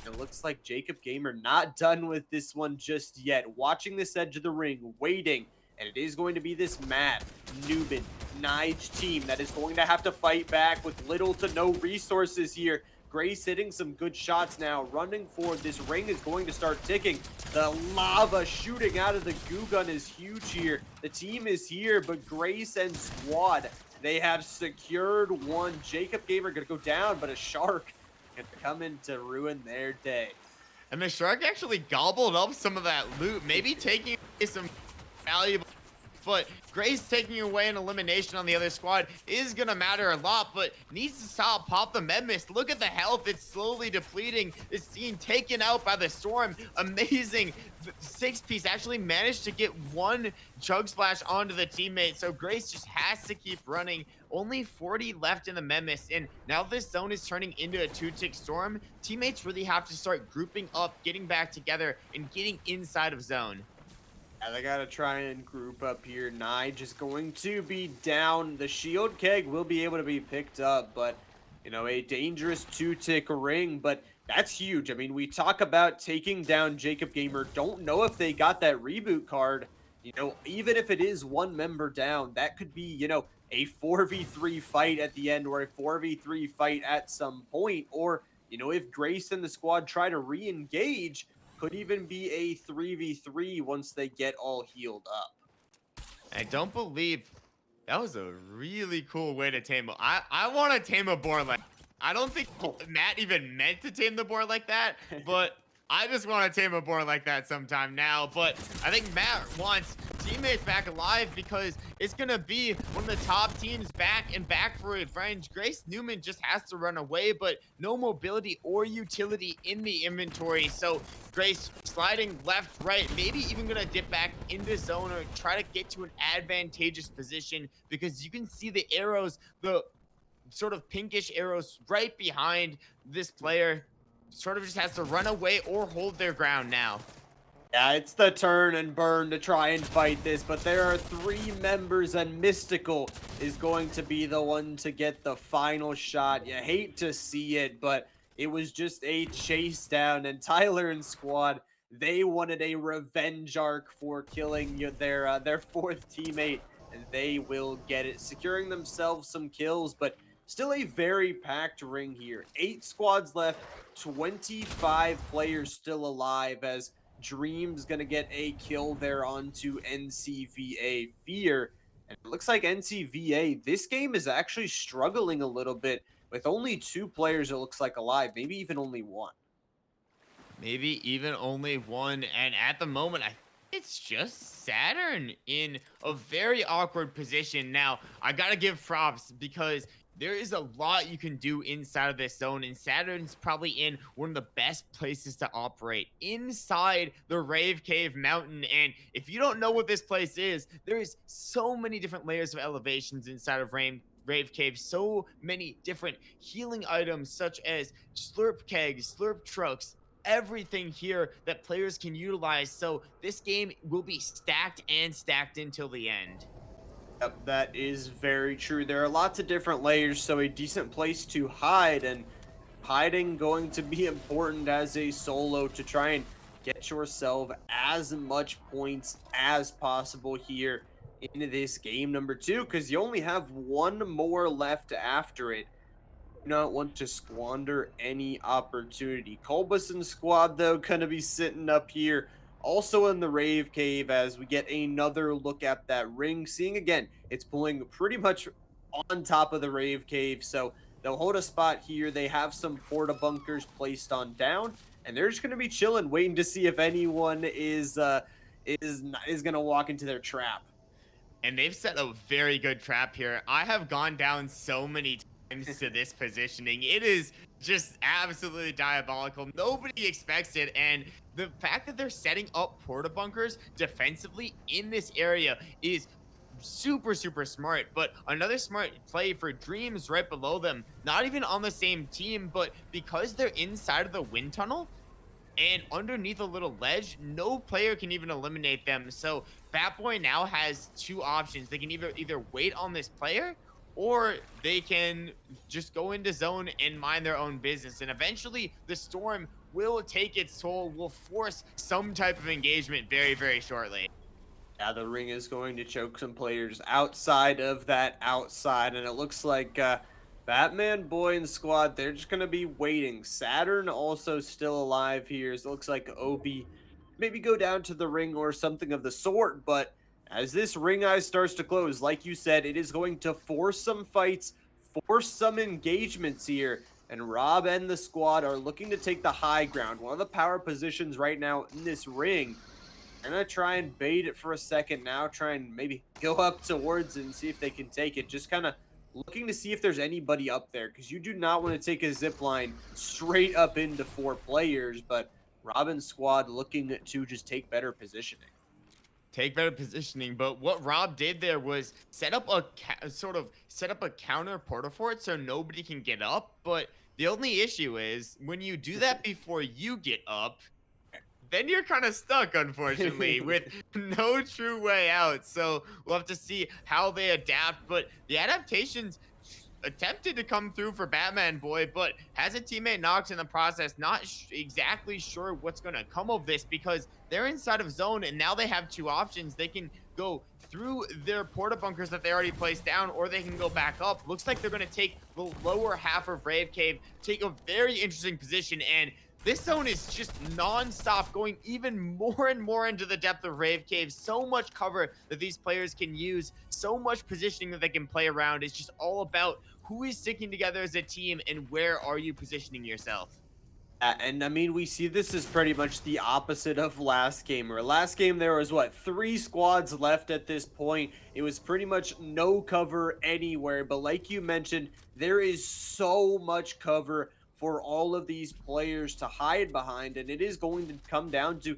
Speaker 1: It looks like Jacob Gamer not done with this one just yet. Watching this edge of the ring, waiting, and it is going to be this Matt, Newman, Nige team that is going to have to fight back with little to no resources here. Grace hitting some good shots now, running forward. This ring is going to start ticking. The lava shooting out of the goo gun is huge here. The team is here, but Grace and Squad, they have secured one. Jacob Gamer going to go down, but a shark going to come in to ruin their day.
Speaker 2: And the shark actually gobbled up some of that loot, maybe taking away some valuable. But Grace taking away an elimination on the other squad is going to matter a lot, but needs to stop. Pop the med mist. Look at the health. It's slowly depleting. It's being taken out by the storm. Amazing. 6-piece actually managed to get 1 chug splash onto the teammate, so Grace just has to keep running. Only 40 left in the med mist, and now this zone is turning into a 2-tick storm. Teammates really have to start grouping up, getting back together, and getting inside of zone.
Speaker 1: Yeah, they got to try and group up here. Nige is going to be down. The shield keg will be able to be picked up, but, a dangerous 2-tick ring, but that's huge. I mean, we talk about taking down Jacob Gamer. Don't know if they got that reboot card. Even if it is 1 member down, that could be, a 4v3 fight at the end or a 4v3 fight at some point. Or, if Grace and the squad try to re-engage, could even be a 3v3 once they get all healed up.
Speaker 2: I don't believe that was a really cool way to tame. I want to tame a boar like. I don't think Matt even meant to tame the boar like that, but I just want to tame a boar like that sometime now. But I think Matt wants teammates back alive because it's going to be one of the top teams back and back for revenge. Grace Newman just has to run away, but no mobility or utility in the inventory. So Grace sliding left, right, maybe even going to dip back into zone or try to get to an advantageous position because you can see the arrows, the sort of pinkish arrows right behind this player. Sort of just has to run away or hold their ground now.
Speaker 1: Yeah, it's the turn and burn to try and fight this, but there are 3 members and Mystical is going to be the one to get the final shot. You hate to see it, but it was just a chase down, and Tyler and squad, they wanted a revenge arc for killing their 4th teammate, and they will get it, securing themselves some kills, but Still a very packed ring here. 8 squads left, 25 players still alive as Dream's going to get a kill there onto NCVA Fear. And it looks like NCVA, this game is actually struggling a little bit with only 2 players, it looks like, alive, maybe even only one.
Speaker 2: Maybe even only one. And at the moment, I think it's just Saturn in a very awkward position. Now, I got to give props because there is a lot you can do inside of this zone, and Saturn's probably in one of the best places to operate inside the Rave Cave Mountain. And if you don't know what this place is, there is so many different layers of elevations inside of Rave Cave, so many different healing items such as slurp kegs, slurp trucks, everything here that players can utilize. So this game will be stacked and stacked until the end.
Speaker 1: Yep, that is very true. There are lots of different layers, so a decent place to hide, and hiding going to be important as a solo to try and get yourself as much points as possible here in this game number 2, because you only have one more left after it. Not want to squander any opportunity. Colbus squad, though, gonna be sitting up here also in the Rave Cave as we get another look at that ring. Seeing again, it's pulling pretty much on top of the Rave Cave, so they'll hold a spot here. They have some porta bunkers placed on down, and they're just gonna be chilling, waiting to see if anyone is gonna walk into their trap.
Speaker 2: And they've set a very good trap here. I have gone down so many times to this positioning. It is just absolutely diabolical. Nobody expects it. And the fact that they're setting up porta bunkers defensively in this area is super, super smart. But another smart play for Dreams right below them, not even on the same team, but because they're inside of the wind tunnel, and underneath a little ledge, no player can even eliminate them. So Fatboy now has two options. They can either wait on this player, or they can just go into zone and mind their own business. And eventually the storm will take its toll, will force some type of engagement very, very shortly.
Speaker 1: Yeah, the ring is going to choke some players outside of that outside, and it looks like Batman Boy and squad, they're just going to be waiting. Saturn also still alive here. So it looks like Obi maybe go down to the ring or something of the sort, but as this ring eye starts to close, like you said, it is going to force some fights, force some engagements here, and Rob and the squad are looking to take the high ground. One of the power positions right now in this ring. I'm gonna try and bait it for a second now, try and maybe go up towards it and see if they can take it. Just kind of looking to see if there's anybody up there, because you do not want to take a zip line straight up into 4 players, but Robin's squad looking to just take better positioning.
Speaker 2: Take better positioning. But what Rob did there was set up a set up a counter porta fort so nobody can get up. But the only issue is when you do that before you get up, then you're kind of stuck, unfortunately, with no true way out. So we'll have to see how they adapt. But the adaptations attempted to come through for Batman Boy, but has a teammate knocked in the process. Not exactly sure what's going to come of this because they're inside of zone and now they have two options. They can go through their porta bunkers that they already placed down, or they can go back up. Looks like they're going to take the lower half of Rave Cave, take a very interesting position, and this zone is just non-stop, going even more and more into the depth of Rave Cave. So much cover that these players can use, so much positioning that they can play around. It's just all about who is sticking together as a team and where are you positioning yourself.
Speaker 1: And I mean, we see this is pretty much the opposite of last game. Or last game, there was what, 3 squads left at this point. It was pretty much no cover anywhere. But like you mentioned, there is so much cover for all of these players to hide behind, and it is going to come down to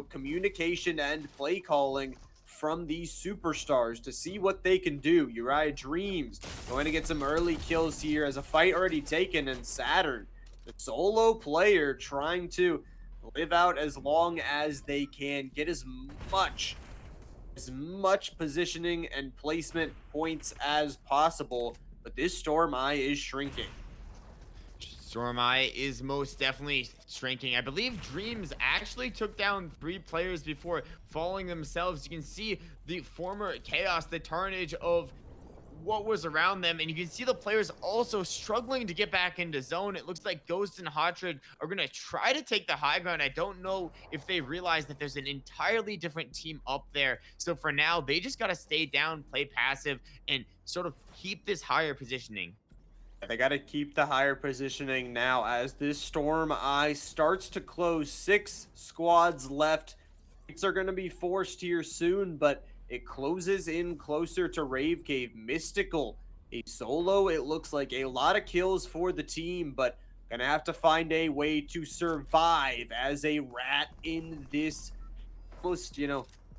Speaker 1: communication and play calling from these superstars to see what they can do. Uriah Dreams going to get some early kills here as a fight already taken, and Saturn, the solo player, trying to live out as long as they can, get as much positioning and placement points as possible. But this Storm Eye is shrinking.
Speaker 2: Storm Eye is most definitely shrinking. I believe Dreams actually took down 3 players before falling themselves. You can see the former Chaos, the Tarnage of what was around them. And you can see the players also struggling to get back into zone. It looks like Ghost and Hotrig are going to try to take the high ground. I don't know if they realize that there's an entirely different team up there. So for now, they just got to stay down, play passive, and sort of keep this higher positioning.
Speaker 1: They got to keep the higher positioning now as this Storm Eye starts to close. 6 squads left. Fights are going to be forced here soon, but it closes in closer to Rave Cave. Mystical, a solo. It looks like a lot of kills for the team, but going to have to find a way to survive as a rat in this almost,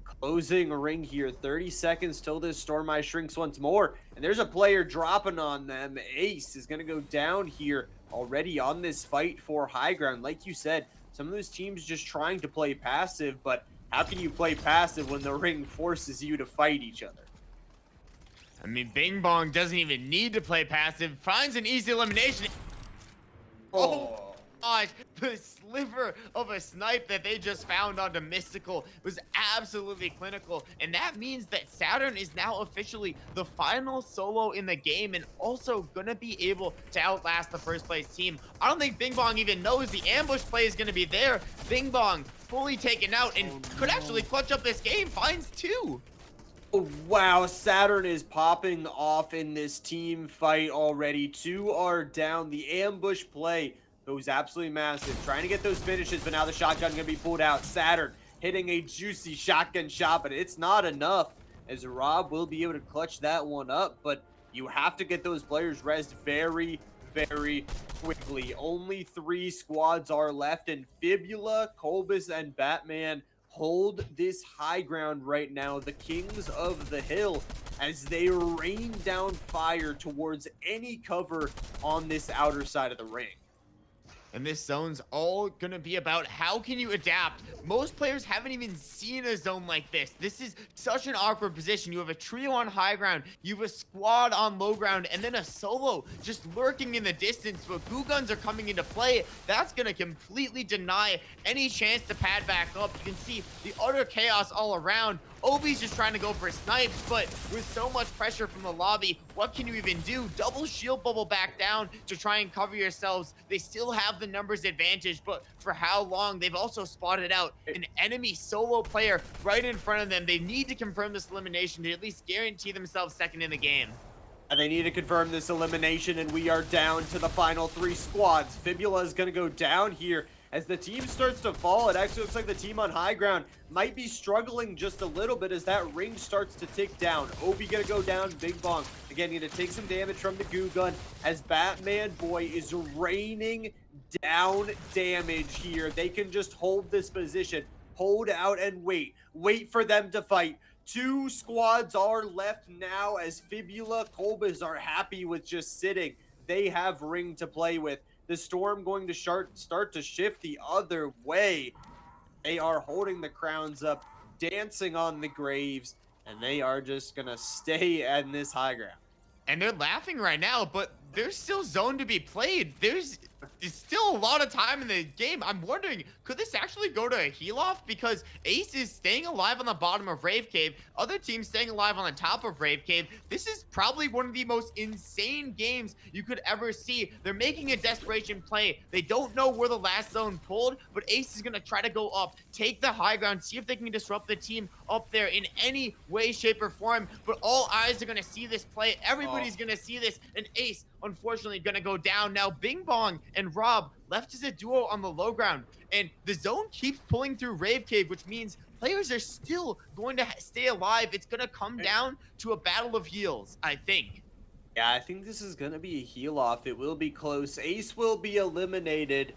Speaker 1: closing ring here. 30 seconds till this Storm Eye shrinks once more. And there's a player dropping on them. Ace is going to go down here already on this fight for high ground. Like you said, some of those teams just trying to play passive, but how can you play passive when the ring forces you to fight each other?
Speaker 2: I mean, Bing Bong doesn't even need to play passive, finds an easy elimination. Oh gosh, the sliver of a snipe that they just found onto Mystical was absolutely clinical. And that means that Saturn is now officially the final solo in the game and also gonna be able to outlast the first place team. I don't think Bing Bong even knows the ambush play is gonna be there. Bing Bong fully taken out and could actually clutch up this game, finds 2.
Speaker 1: Oh, wow, Saturn is popping off in this team fight already. 2 are down. The ambush play goes absolutely massive. Trying to get those finishes, but now the shotgun going to be pulled out. Saturn hitting a juicy shotgun shot, but it's not enough as Rob will be able to clutch that one up. But you have to get those players rezzed very, very quickly. Only 3 squads are left, and Fibula, Colbus, and Batman hold this high ground right now. The kings of the hill as they rain down fire towards any cover on this outer side of the ring.
Speaker 2: And this zone's all gonna be about how can you adapt. Most players haven't even seen a zone like this. This is such an awkward position. You have a trio on high ground, you have a squad on low ground, and then a solo just lurking in the distance. But goo guns are coming into play. That's gonna completely deny any chance to pad back up. You can see the utter chaos all around. Obi's just trying to go for snipes, but with so much pressure from the lobby, what can you even do? Double shield bubble back down to try and cover yourselves. They still have the numbers advantage, but for how long? They've also spotted out an enemy solo player right in front of them. They need to confirm this elimination to at least guarantee themselves second in the game.
Speaker 1: And they need to confirm this elimination, and we are down to the final 3 squads. Fibula is going to go down here. As the team starts to fall, it actually looks like the team on high ground might be struggling just a little bit as that ring starts to tick down. Obi gonna go down, Big Bong. Again, gonna take some damage from the goo gun as Batman Boy is raining down damage here. They can just hold this position, hold out and wait. Wait for them to fight. 2 squads are left now as Fibula, Colbus are happy with just sitting. They have ring to play with. The Storm going to start to shift the other way. They are holding the crowns up, dancing on the graves, and they are just going to stay in this high ground.
Speaker 2: And they're laughing right now, but there's still zone to be played. There's still a lot of time in the game. I'm wondering, could this actually go to a heal off? Because Ace is staying alive on the bottom of Rave Cave. Other teams staying alive on the top of Rave Cave. This is probably one of the most insane games you could ever see. They're making a desperation play. They don't know where the last zone pulled, but Ace is going to try to go up, take the high ground, see if they can disrupt the team up there in any way, shape, or form. But all eyes are going to see this play. Everybody's going to see this. And Ace, unfortunately, going to go down. Now, Bing Bong and Rob left as a duo on the low ground. And the zone keeps pulling through Rave Cave, which means players are still going to stay alive. It's going to come down to a battle of heals, I think.
Speaker 1: Yeah, I think this is going to be a heal off. It will be close. Ace will be eliminated.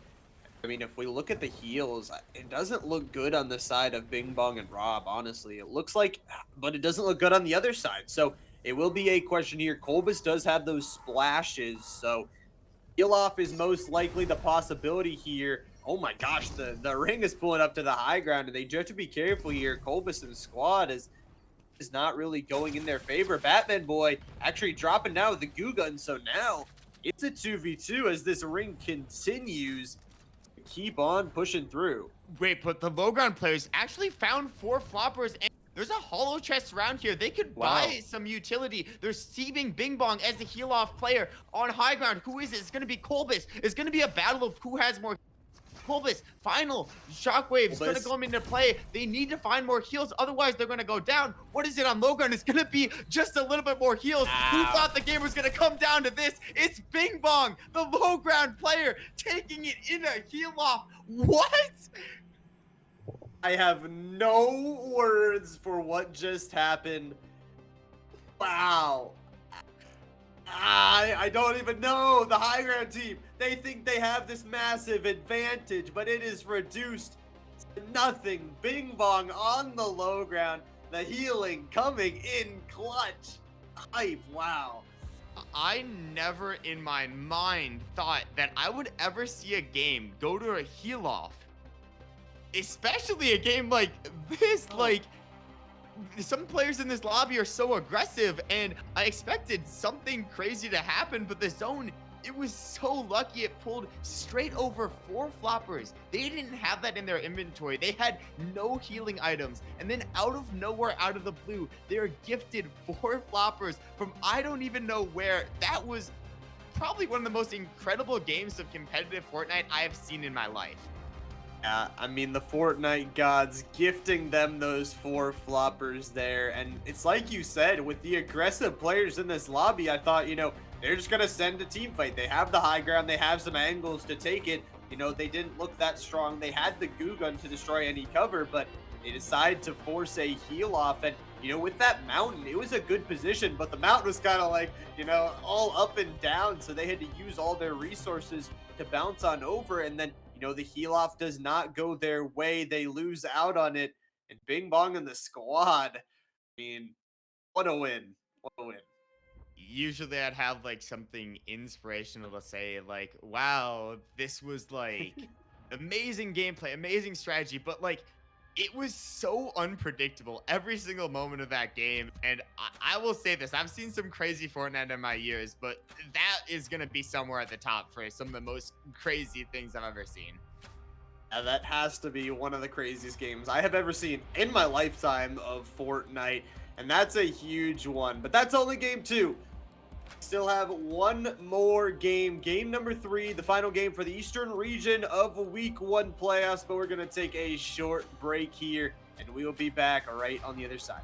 Speaker 1: I mean, if we look at the heals, it doesn't look good on the side of Bing Bong and Rob, honestly. It looks like, but it doesn't look good on the other side. So it will be a question here. Colbus does have those splashes, so heal off is most likely the possibility here. Oh my gosh, the ring is pulling up to the high ground, and they do have to be careful here. Colbus and the squad is not really going in their favor. Batman Boy actually dropping down with the goo gun, so now it's a 2v2 as this ring continues to keep on pushing through.
Speaker 2: Wait, but the low ground players actually found 4 floppers and There's a hollow chest around here. They could
Speaker 1: Wow.
Speaker 2: buy some utility. They're steaming Bing Bong as the heal off player on high ground. Who is it? It's going to be Colbus. It's going to be a battle of who has more. Colbus, final shockwave's gonna
Speaker 1: Bulbous.
Speaker 2: go into play. They need to find more heals, otherwise they're gonna go down. What is it on low ground? It's gonna be just a little bit more heals. Who
Speaker 1: Ow.
Speaker 2: thought the game was gonna come down to this? It's Bing Bong, the low ground player, taking it in a heal off. What?
Speaker 1: I have no words for what just happened. Wow. I don't even know. The high ground team, they think they have this massive advantage, but it is reduced to nothing. Bing Bong on the low ground. The healing coming in clutch. Hype. Wow.
Speaker 2: I never in my mind thought that I would ever see a game go to a heal off. Especially a game like this,
Speaker 1: Oh.
Speaker 2: like some players in this lobby are so aggressive, and I expected something crazy to happen, but the zone, it was so lucky it pulled straight over 4 floppers. They didn't have that in their inventory. They had no healing items, and then out of nowhere, out of the blue, they are gifted 4 floppers from I don't even know where. That was probably one of the most incredible games of competitive Fortnite I have seen in my life.
Speaker 1: Yeah, I mean, the Fortnite gods gifting them those 4 floppers there. And it's like you said, with the aggressive players in this lobby, I thought, they're just going to send a team fight. They have the high ground. They have some angles to take it. They didn't look that strong. They had the goo gun to destroy any cover, but they decided to force a heal off. And, with that mountain, it was a good position, but the mountain was kind of like, all up and down. So they had to use all their resources to bounce on over. And then, the heal off does not go their way. They lose out on it. And Bing Bong and the squad, I mean, what a win. What a win.
Speaker 2: Usually I'd have like something inspirational to say, like, wow, this was like amazing gameplay, amazing strategy, but like it was so unpredictable every single moment of that game. And I will say this, I've seen some crazy Fortnite in my years, but that is going to be somewhere at the top for some of the most crazy things I've ever seen.
Speaker 1: That has to be one of the craziest games I have ever seen in my lifetime of Fortnite. And that's a huge one. But that's only game 2. Still have one more game. Game number 3, the final game for the Eastern region of Week 1 playoffs. But we're going to take a short break here, and we will be back right on the other side.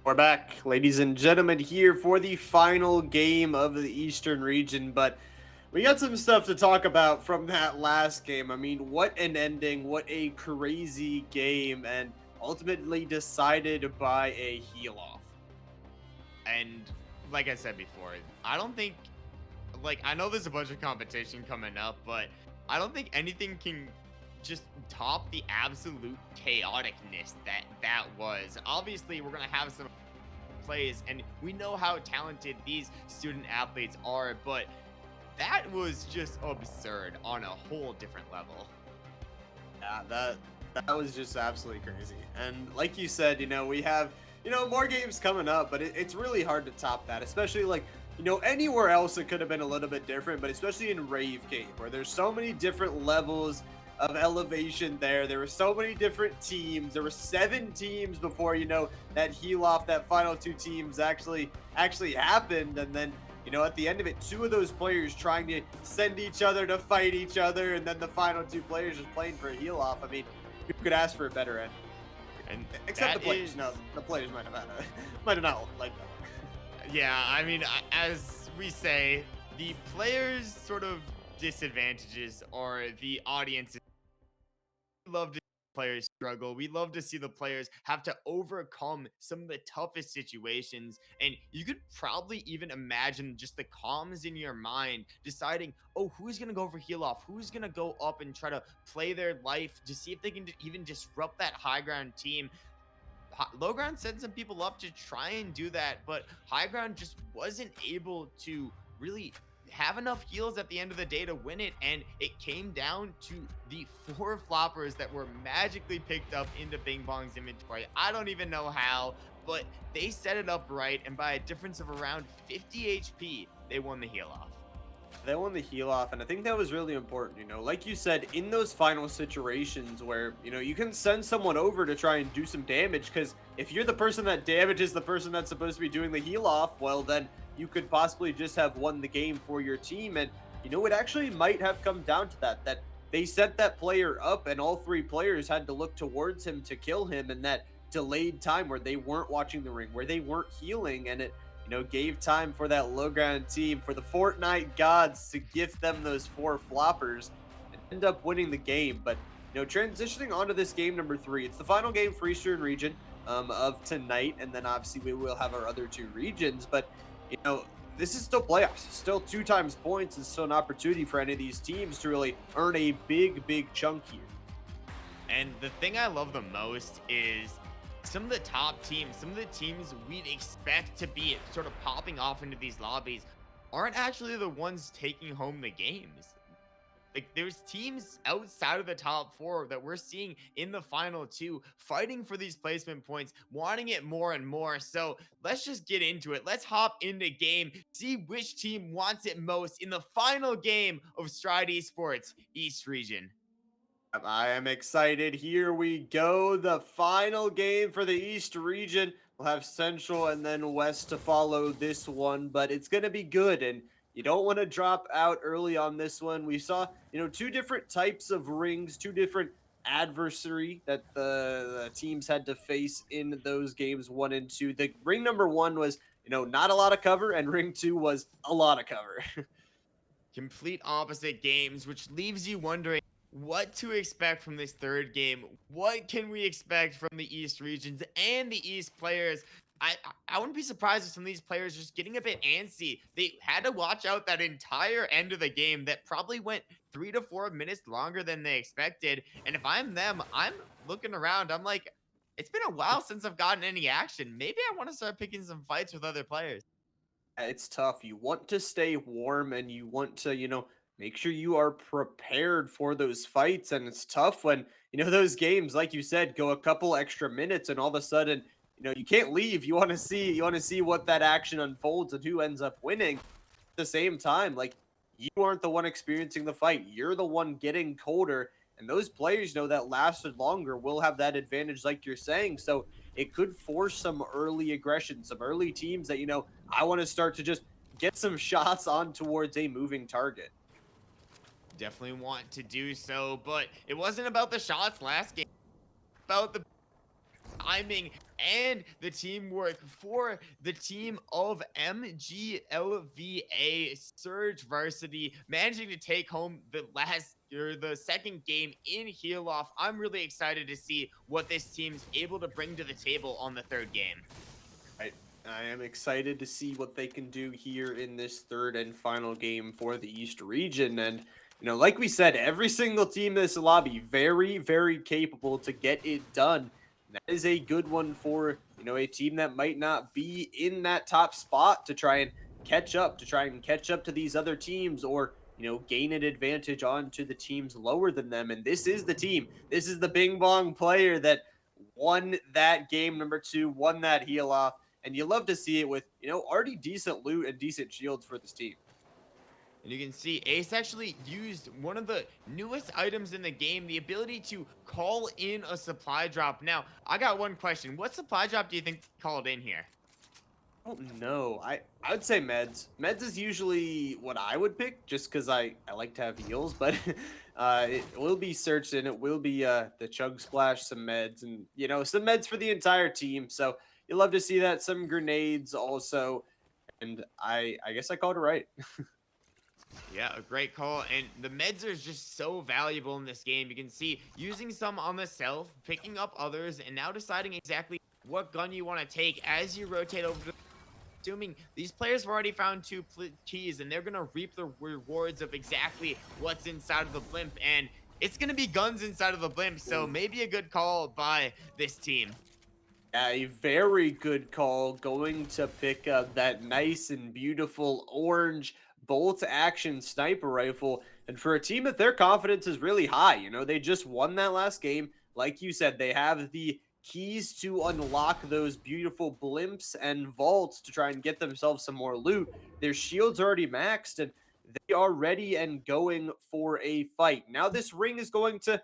Speaker 1: We're back, ladies and gentlemen, here for the final game of the Eastern region. But we got some stuff to talk about from that last game. I mean, what an ending, what a crazy game, and ultimately decided by a heel off.
Speaker 2: And like I said before, I don't think I know there's a bunch of competition coming up, but I don't think anything can just top the absolute chaoticness that was. Obviously, we're gonna have some plays, and we know how talented these student athletes are, but that was just absurd on a whole different level.
Speaker 1: Yeah, that was just absolutely crazy. And like you said, we have more games coming up, but it's really hard to top that, especially like anywhere else it could have been a little bit different, but especially in Rave Cave where there's so many different levels of elevation there. There were so many different teams. There were 7 teams before that heel off, that final 2 teams actually happened, and then at the end of it, 2 of those players trying to send each other to fight each other, and then the final 2 players just playing for a heel off. I mean, who could ask for a better end?
Speaker 2: And
Speaker 1: Except the
Speaker 2: that
Speaker 1: players.
Speaker 2: is,
Speaker 1: No, the players might have might have not liked that.
Speaker 2: yeah, I mean, as we say, the players' sort of disadvantages are the audience. We love to see players struggle. We love to see the players have to overcome some of the toughest situations. And you could probably even imagine just the calms in your mind deciding, oh, who's going to go for heel off? Who's going to go up and try to play their life to see if they can even disrupt that high ground team. Low ground sent some people up to try and do that, but high ground just wasn't able to really have enough heals at the end of the day to win it, and it came down to the 4 floppers that were magically picked up into Bing Bong's inventory. I don't even know how, but they set it up right, and by a difference of around 50 HP, they won the heal off.
Speaker 1: They won the heel off, and I think that was really important. Like you said, in those final situations where you can send someone over to try and do some damage, because if you're the person that damages the person that's supposed to be doing the heel off, well, then you could possibly just have won the game for your team. And it actually might have come down to that they set that player up, and all 3 players had to look towards him to kill him, and that delayed time where they weren't watching the ring, where they weren't healing, and it gave time for that low ground team, for the Fortnite gods to gift them those 4 floppers and end up winning the game. But, transitioning onto this game number 3, it's the final game for Eastern Region of tonight. And then obviously we will have our other 2 regions. But, this is still playoffs, still 2 times points, and still an opportunity for any of these teams to really earn a big chunk here.
Speaker 2: And the thing I love the most is some of the top teams, some of the teams we'd expect to be sort of popping off into these lobbies aren't actually the ones taking home the games. Like, there's teams outside of the top 4 that we're seeing in the final 2 fighting for these placement points, wanting it more and more. So let's just get into it. Let's hop into game, see which team wants it most in the final game of Stride Esports East Region.
Speaker 1: I am excited. Here we go. The final game for the East region. We'll have Central and then West to follow this one, but it's going to be good. And you don't want to drop out early on this one. We saw, 2 different types of rings, 2 different adversary that the teams had to face in those games 1 and 2. The ring number 1 was, not a lot of cover, and ring 2 was a lot of cover.
Speaker 2: Complete opposite games, which leaves you wondering what to expect from this third game. What can we expect from the East regions and the East players? I wouldn't be surprised if some of these players are just getting a bit antsy. They had to watch out that entire end of the game that probably went 3 to 4 minutes longer than they expected. And if I'm them, I'm looking around. I'm like, it's been a while since I've gotten any action. Maybe I want to start picking some fights with other players.
Speaker 1: It's tough. You want to stay warm, and you want to, make sure you are prepared for those fights. And it's tough when, those games, like you said, go a couple extra minutes, and all of a sudden, you can't leave. You want to see what that action unfolds and who ends up winning. At the same time, like, you aren't the one experiencing the fight. You're the one getting colder. And those players, that lasted longer will have that advantage, like you're saying. So it could force some early aggression, some early teams that, I want to start to just get some shots on towards a moving target.
Speaker 2: Definitely want to do so, but it wasn't about the shots last game. About the timing and the teamwork for the team of MGLVA Surge Varsity, managing to take home the second game in heel off. I'm really excited to see what this team's able to bring to the table on the third game.
Speaker 1: I am excited to see what they can do here in this third and final game for the East region. And, like we said, every single team in this lobby, very, very capable to get it done. And that is a good one for, a team that might not be in that top spot to try and catch up to these other teams or, gain an advantage onto the teams lower than them. And this is the team. This is the Bing Bong player that won that game number 2, won that heel off, and you love to see it with, already decent loot and decent shields for this team.
Speaker 2: And you can see Ace actually used one of the newest items in the game, the ability to call in a supply drop. Now, I got one question. What supply drop do you think called in here?
Speaker 1: Oh no, I would say meds. Meds is usually what I would pick, just because I like to have heals, but it will be searched and it will be the chug splash, some meds, and some meds for the entire team. So you love to see that. Some grenades also, and I guess I called it right.
Speaker 2: Yeah, a great call. And the meds are just so valuable in this game. You can see using some on the self, picking up others, and now deciding exactly what gun you want to take as you rotate over to, assuming these players have already found two keys and they're going to reap the rewards of exactly what's inside of the blimp. And it's going to be guns inside of the blimp. So maybe a good call by this team.
Speaker 1: A very good call, going to pick up that nice and beautiful orange bolt action sniper rifle. And for a team that their confidence is really high, they just won that last game. Like you said, they have the keys to unlock those beautiful blimps and vaults to try and get themselves some more loot. Their shields already maxed and they are ready and going for a fight. Now this ring is going to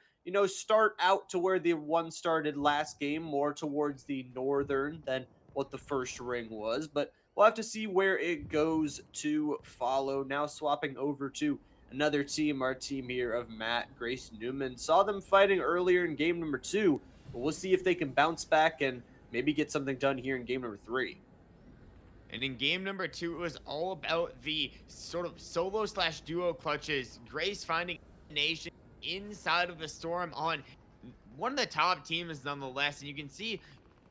Speaker 1: start out to where the one started last game, more towards the northern than what the first ring was. But we'll have to see where it goes to follow. Now swapping over to another team, our team here of Matt, Grace, Newman. Saw them fighting earlier in game number 2, but we'll see if they can bounce back and maybe get something done here in game number 3.
Speaker 2: And in game number 2, it was all about the sort of solo slash duo clutches. Grace finding nation inside of the storm on one of the top teams nonetheless. And you can see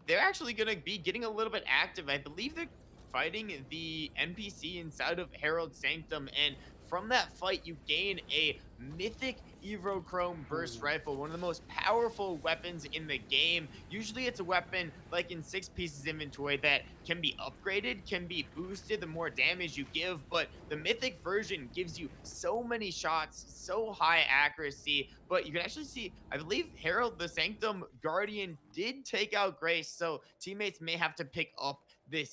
Speaker 2: they're actually going to be getting a little bit active. I believe they're fighting the NPC inside of Herald Sanctum. And from that fight, you gain a mythic Evrochrome burst rifle, one of the most powerful weapons in the game. Usually it's a weapon like in 6 pieces inventory that can be upgraded, can be boosted the more damage you give, but the mythic version gives you so many shots, so high accuracy. But you can actually see, I believe Herald the Sanctum Guardian did take out Grace, so teammates may have to pick up the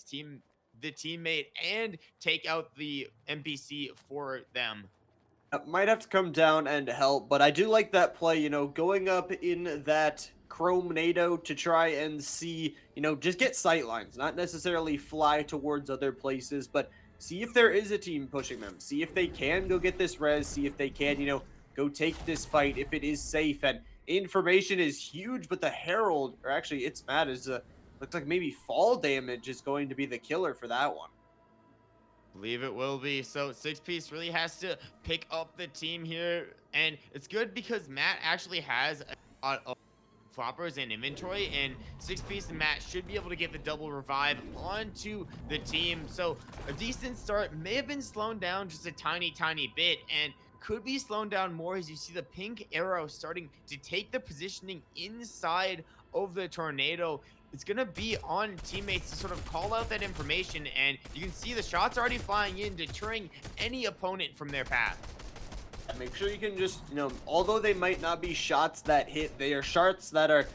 Speaker 2: teammate and take out the NPC for them.
Speaker 1: Might have to come down and help, but I do like that play, going up in that Chrome NATO to try and see, just get sight lines, not necessarily fly towards other places, but see if there is a team pushing them, see if they can go get this res, see if they can, go take this fight, if it is safe. And information is huge, but the Herald, or actually it's Matt, is looks like maybe fall damage is going to be the killer for that one.
Speaker 2: Believe it will be. So 6-piece really has to pick up the team here, and it's good because Matt actually has a lot of floppers and inventory, and 6-piece and Matt should be able to get the double revive onto the team. So a decent start, may have been slowed down just a tiny bit, and could be slowed down more as you see the pink arrow starting to take the positioning inside of the tornado. It's going to be on teammates to sort of call out that information, and you can see the shots already flying in, deterring any opponent from their path.
Speaker 1: And make sure you can just, although they might not be shots that hit, they are shots that are,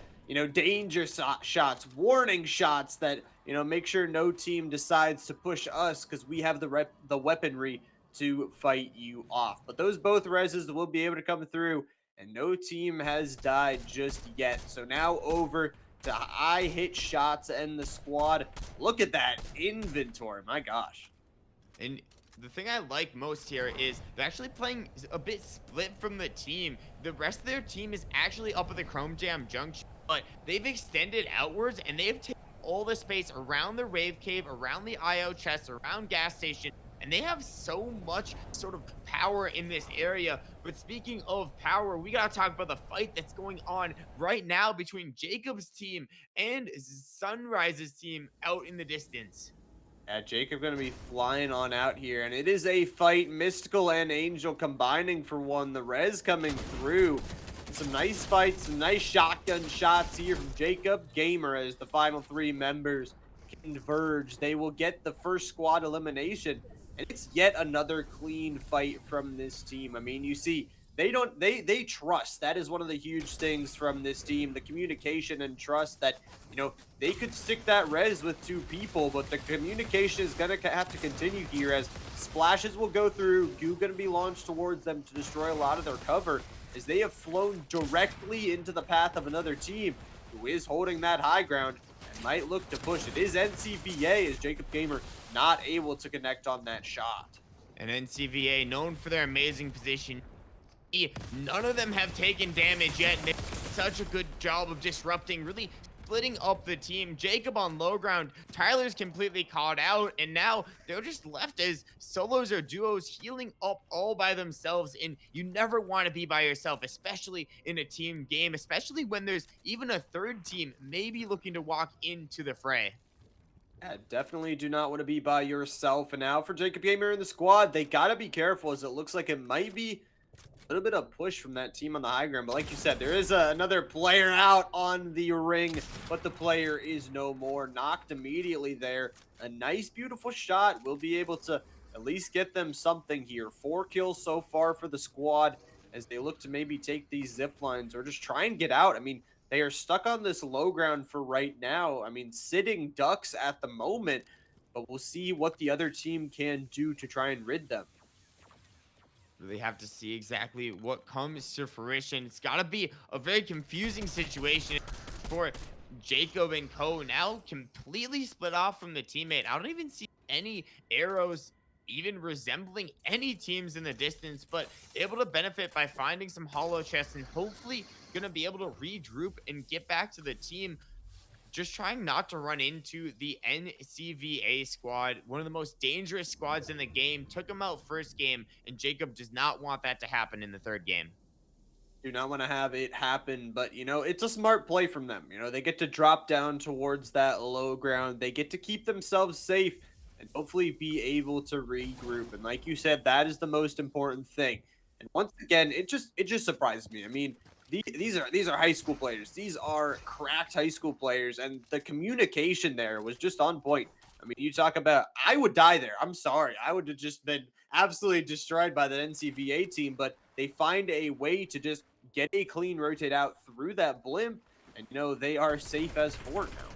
Speaker 1: danger shots, warning shots that, make sure no team decides to push us because we have the weaponry to fight you off. But those both reses will be able to come through, and no team has died just yet. So now over to high hit shots and the squad. Look at that inventory. My gosh.
Speaker 2: And The thing I like most here is they're actually playing a bit split from the team. The rest of their team is actually up at the Chrome Jam Junction, but they've extended outwards and they've taken all the space around the Rave Cave, around the IO chest, around gas station, and they have so much sort of power in this area. But speaking of power, we gotta talk about the fight that's going on right now between Jacob's team and Sunrise's team out in the distance.
Speaker 1: Yeah, Jacob gonna be flying on out here, and it is a fight. Mystical and Angel combining for one. The res coming through. Some nice fights, some nice shotgun shots here from Jacob. Gamer as the final three members converge. They will get the first squad elimination, and it's yet another clean fight from this team. I mean, you see, they trust. That is one of the huge things from this team, the communication and trust that, they could stick that res with two people, but the communication is going to have to continue here as splashes will go through. Goo going to be launched towards them to destroy a lot of their cover as they have flown directly into the path of another team who is holding that high ground and might look to push. It is NCVA as Jacob Gamer not able to connect on that shot.
Speaker 2: And NCVA, known for their amazing position, none of them have taken damage yet. And they did such a good job of disrupting, really splitting up the team. Jacob on low ground, Tyler's completely caught out, and now they're just left as solos or duos healing up all by themselves. And you never want to be by yourself, especially in a team game, especially when there's even a third team maybe looking to walk into the fray.
Speaker 1: Yeah, definitely do not want to be by yourself. And now for Jacob Gamer in the squad, they got to be careful as it looks like it might be little bit of push from that team on the high ground, but like you said, there is another player out on the ring, but the player is no more. Knocked immediately there. A nice, beautiful shot. We'll be able to at least get them something here. 4 kills so far for the squad as they look to maybe take these zip lines or just try and get out. I mean, they are stuck on this low ground for right now. I mean, sitting ducks at the moment, but we'll see what the other team can do to try and rid them.
Speaker 2: Really have to see exactly what comes to fruition. It's got to be a very confusing situation for Jacob and Co. Now completely split off from the teammate. I don't even see any arrows even resembling any teams in the distance, but able to benefit by finding some hollow chests and hopefully going to be able to regroup and get back to the team. Just trying not to run into the NCVA squad, one of the most dangerous squads in the game. Took them out first game, and Jacob does not want that to happen in the third game.
Speaker 1: Do not want to have it happen, but it's a smart play from them. They get to drop down towards that low ground. They get to keep themselves safe and hopefully be able to regroup. And like you said, that is the most important thing. And once again, it just surprises me. I mean, these are high school players. These are cracked high school players, and the communication there was just on point. I mean, you talk about I would die there. I'm sorry. I would have just been absolutely destroyed by the NCVA team, but they find a way to just get a clean rotate out through that blimp, and they are safe as Fort now.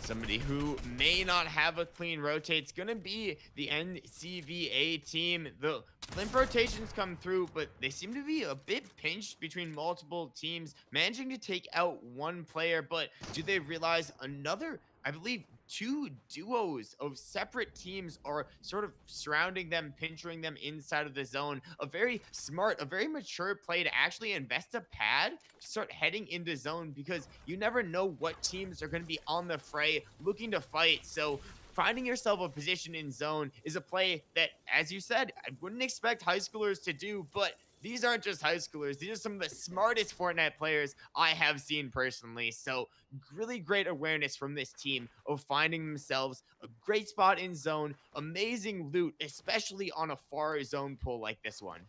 Speaker 2: Somebody who may not have a clean rotate's gonna be the NCVA team. The blimp rotations come through, but they seem to be a bit pinched between multiple teams, managing to take out one player. But do they realize another, I believe, 2 duos of separate teams are sort of surrounding them, pinching them inside of the zone? A very smart, a very mature play to actually invest a pad to start heading into zone, because you never know what teams are going to be on the fray looking to fight. So finding yourself a position in zone is a play that, as you said, I wouldn't expect high schoolers to do, but these aren't just high schoolers. These are some of the smartest Fortnite players I have seen personally. So really great awareness from this team of finding themselves a great spot in zone, amazing loot, especially on a far zone pull like this one.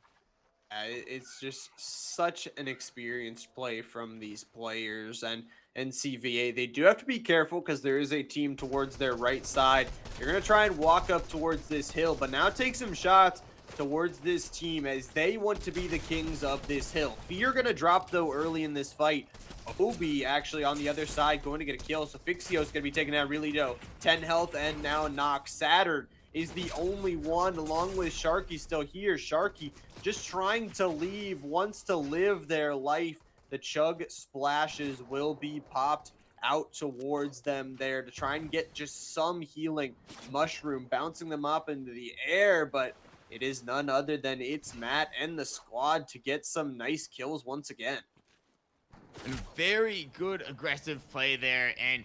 Speaker 1: It's just such an experienced play from these players, and NCVA, they do have to be careful because there is a team towards their right side. They're going to try and walk up towards this hill, but now take some shots towards this team as they want to be the kings of this hill. Fear going to drop, though, early in this fight. Obi actually on the other side going to get a kill, so Fixio's going to be taking out really low. 10 health and now knock. Saturn is the only one, along with Sharky still here. Sharky just trying to leave, wants to live their life. The chug splashes will be popped out towards them there to try and get just some healing mushroom, bouncing them up into the air. But it is none other than it's Matt and the squad to get some nice kills once again.
Speaker 2: And very good aggressive play there, and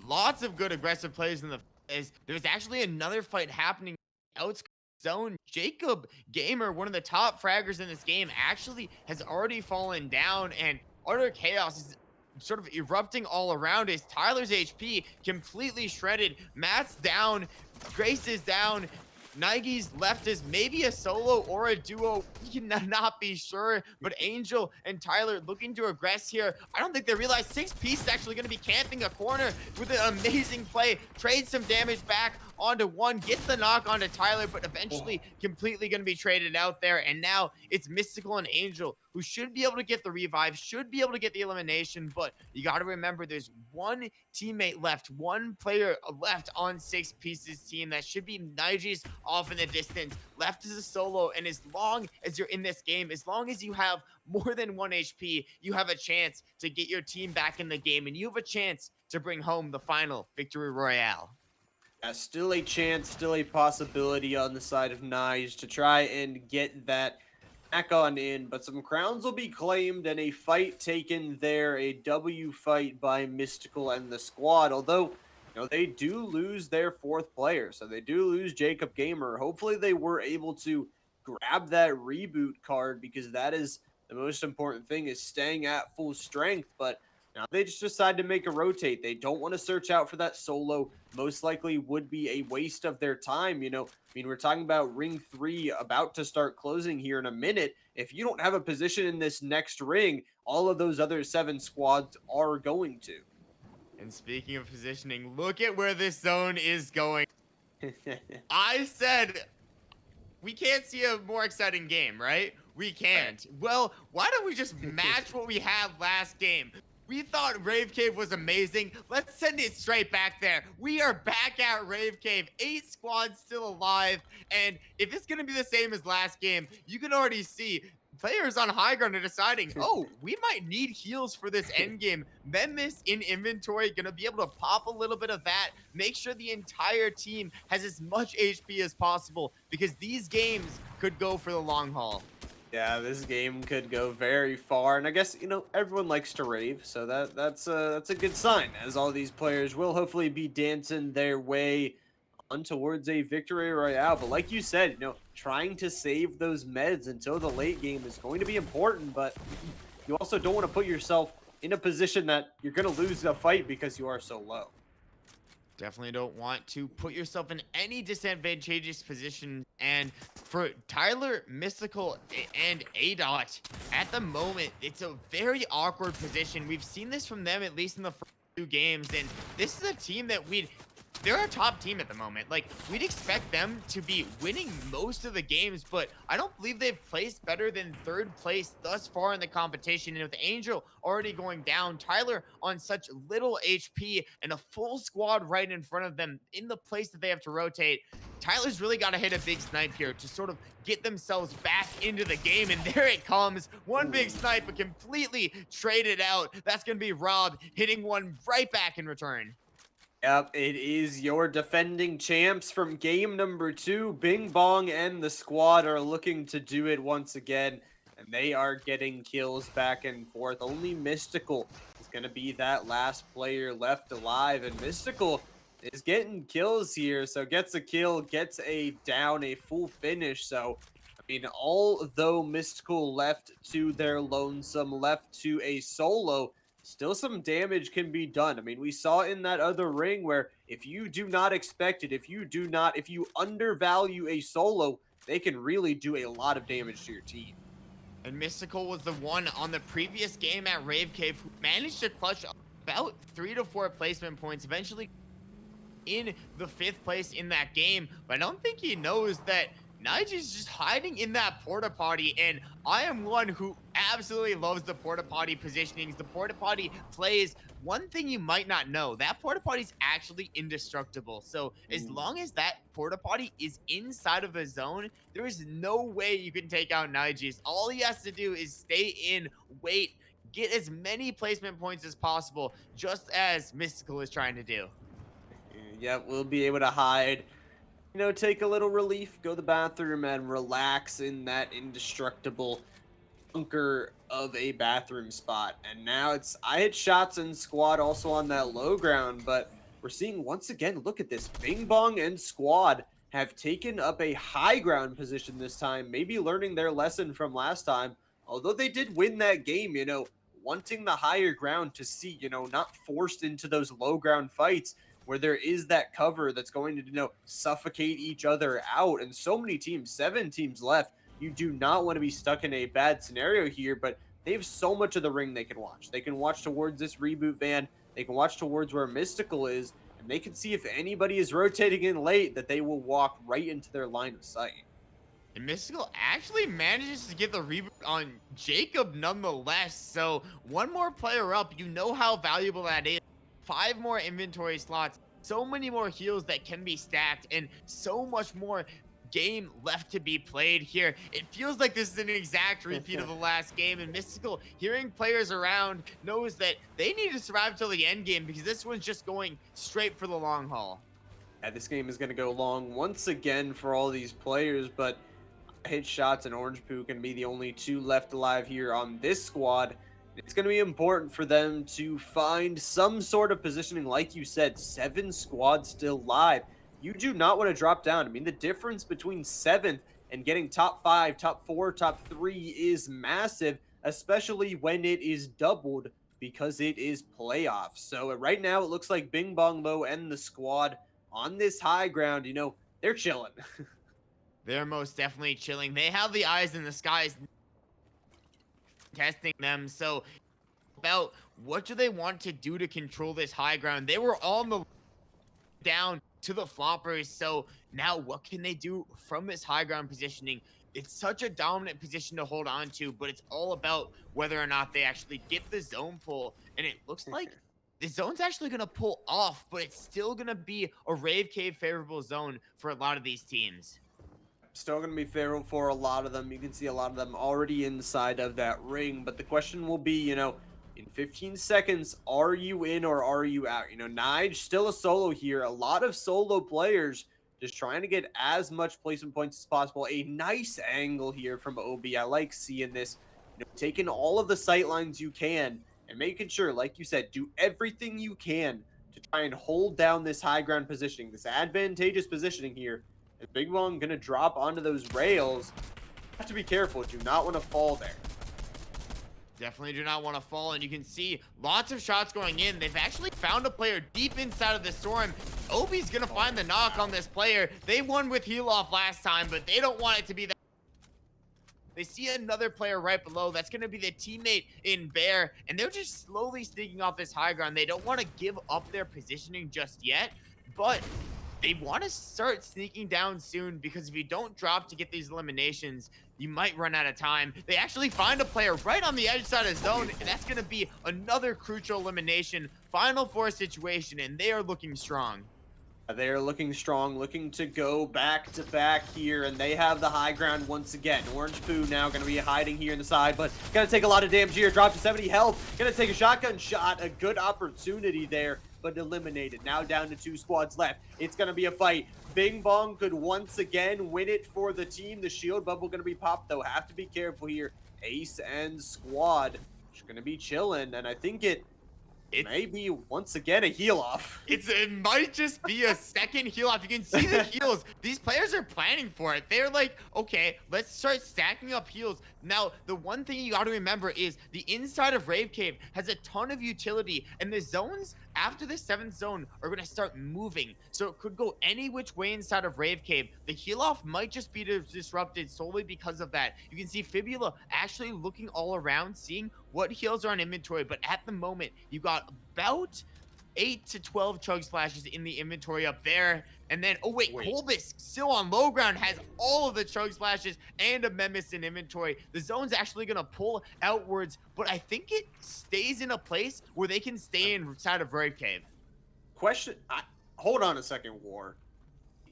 Speaker 2: lots of good aggressive plays in the is there's actually another fight happening outskirts zone. Jacob Gamer, one of the top fraggers in this game, actually has already fallen down, and utter chaos is sort of erupting all around us. Tyler's HP completely shredded. Matt's down. Grace is down. Nige's left is maybe a solo or a duo. We cannot be sure. But Angel and Tyler looking to aggress here. I don't think they realize 6Piece is actually going to be camping a corner with an amazing play. Trades some damage back onto one. Gets the knock onto Tyler, but eventually completely going to be traded out there. And now it's Mystical and Angel who should be able to get the revive, should be able to get the elimination. But you got to remember there's one teammate left, one player left on 6Piece's team. That should be Nige's off in the distance. Left is a solo, and as long as you're in this game, as long as you have more than 1 HP, you have a chance to get your team back in the game, and you have a chance to bring home the final victory royale.
Speaker 1: Yeah, still a chance, still a possibility on the side of Nige to try and get that back on in, but some crowns will be claimed and a fight taken there, a W fight by Mystical and the squad. Although, they do lose their fourth player, so they do lose Jacob Gamer. Hopefully, they were able to grab that reboot card because that is the most important thing is staying at full strength. But now they just decide to make a rotate. They don't want to search out for that solo. Most likely would be a waste of their time. We're talking about ring 3 about to start closing here in a minute. If you don't have a position in this next ring, all of those other 7 squads are going to.
Speaker 2: And speaking of positioning, look at where this zone is going. I said we can't see a more exciting game, right? We can't. Well, why don't we just match what we had last game? We thought Rave Cave was amazing. Let's send it straight back there. We are back at Rave Cave. 8 squads still alive. And if it's going to be the same as last game, you can already see players on high ground are deciding, oh, we might need heals for this end game. Memmis in inventory, going to be able to pop a little bit of that. Make sure the entire team has as much HP as possible because these games could go for the long haul.
Speaker 1: Yeah, this game could go very far, and I guess everyone likes to rave, so that's a good sign, as all these players will hopefully be dancing their way on towards a victory royale. But like you said, trying to save those meds until the late game is going to be important, but you also don't want to put yourself in a position that you're going to lose a fight because you are so low.
Speaker 2: Definitely don't want to put yourself in any disadvantageous position. And for Tyler, Mystical, and ADOT, at the moment, it's a very awkward position. We've seen this from them, at least in the first 2 games. And this is a team that they're our top team at the moment. Like, we'd expect them to be winning most of the games, but I don't believe they've placed better than 3rd place thus far in the competition. And with Angel already going down, Tyler on such little HP, and a full squad right in front of them in the place that they have to rotate, Tyler's really got to hit a big snipe here to sort of get themselves back into the game. And there it comes. One big snipe, but completely traded out. That's going to be Rob hitting one right back in return.
Speaker 1: Yep, it is your defending champs from game number 2. Bing Bong and the squad are looking to do it once again, and they are getting kills back and forth. Only Mystical is going to be that last player left alive, and Mystical is getting kills here, so gets a kill, gets a down, a full finish. So, although Mystical left to their lonesome, left to a solo, still some damage can be done. We saw in that other ring where if you do not expect it, if you undervalue a solo, they can really do a lot of damage to your team.
Speaker 2: And Mystical was the one on the previous game at Rave Cave who managed to clutch about 3 to 4 placement points, eventually in the 5th place in that game. But I don't think he knows that Nigel's just hiding in that porta potty, and I am one who absolutely loves the porta potty positionings, the porta potty plays. One thing you might not know, that porta potty is actually indestructible. So as long as that porta potty is inside of a zone, there is no way you can take out Nigel's. All he has to do is stay in, wait, get as many placement points as possible, just as Mystical is trying to do.
Speaker 1: Yeah, we'll be able to hide, take a little relief, go to the bathroom, and relax in that indestructible bunker of a bathroom spot. And now I hit shots and squad also on that low ground, but we're seeing once again, look at this. Bing Bong and squad have taken up a high ground position this time, maybe learning their lesson from last time. Although they did win that game, wanting the higher ground to see, not forced into those low ground fights where there is that cover that's going to, suffocate each other out. And so many teams, 7 teams left, you do not want to be stuck in a bad scenario here, but they have so much of the ring they can watch. They can watch towards this reboot van. They can watch towards where Mystical is, and they can see if anybody is rotating in late that they will walk right into their line of sight.
Speaker 2: And Mystical actually manages to get the reboot on Jacob nonetheless. So one more player up, you know how valuable that is. 5 more inventory slots, so many more heals that can be stacked, and so much more game left to be played here. It feels like this is an exact repeat of the last game, and Mystical, hearing players around, knows that they need to survive till the end game because this one's just going straight for the long haul.
Speaker 1: Yeah, this game is going to go long once again for all these players, but hit shots and Orange Poo can be the only 2 left alive here on this squad. It's going to be important for them to find some sort of positioning. Like you said, 7 squads still live. You do not want to drop down. I mean, the difference between 7th and getting top 5, top 4, top 3 is massive, especially when it is doubled because it is playoffs. So right now it looks like Bing Bong Lo and the squad on this high ground, they're chilling.
Speaker 2: They're most definitely chilling. They have the eyes in the skies testing them. So about what do they want to do to control this high ground? They were on the down to the floppers. So now what can they do from this high ground positioning? It's such a dominant position to hold on to, but it's all about whether or not they actually get the zone pull. And it looks like the zone's actually going to pull off, but it's still going to be a Rave Cave favorable zone for a lot of these teams.
Speaker 1: Still going to be favorable for a lot of them. You can see a lot of them already inside of that ring. But the question will be, in 15 seconds, are you in or are you out? Nige still a solo here. A lot of solo players just trying to get as much placement points as possible. A nice angle here from OB. I like seeing this. Taking all of the sight lines you can and making sure, like you said, do everything you can to try and hold down this high ground positioning, this advantageous positioning here. Is Big Bong going to drop onto those rails? You have to be careful. Do not want to fall there.
Speaker 2: Definitely do not want to fall, and you can see lots of shots going in. They've actually found a player deep inside of the storm. Obi's going to find the knock on this player. They won with heal off last time, but they don't want it to be that. They see another player right below. That's going to be the teammate in Bear, and they're just slowly sneaking off this high ground. They don't want to give up their positioning just yet, but they want to start sneaking down soon, because if you don't drop to get these eliminations, you might run out of time. They actually find a player right on the edge side of zone, and that's going to be another crucial elimination. Final 4 situation, and they are looking strong.
Speaker 1: They are looking strong, looking to go back to back here, and they have the high ground once again. Orange Poo now going to be hiding here in the side, but going to take a lot of damage here. Drop to 70 health. Going to take a shotgun shot. A good opportunity there, but eliminated. Now down to 2 squads left. It's going to be a fight. Bing Bong could once again win it for the team. The shield bubble going to be popped, though. Have to be careful here. Ace and squad are going to be chilling, and I think it may be once again a heal off.
Speaker 2: It might just be a second heal off. You can see the heals. These players are planning for it. They're like, okay, let's start stacking up heals. Now, the one thing you got to remember is the inside of Rave Cave has a ton of utility, and the zones after the 7th zone are going to start moving. So it could go any which way inside of Rave Cave. The heal off might just be disrupted solely because of that. You can see Fibula actually looking all around, seeing what heals are on inventory, but at the moment, you got about 8 to 12 chug splashes in the inventory up there. And then, oh wait, Colbus still on low ground has all of the chug splashes and a Memis in inventory. The zone's actually going to pull outwards, but I think it stays in a place where they can stay inside of Rave Cave.
Speaker 1: Hold on a second, War.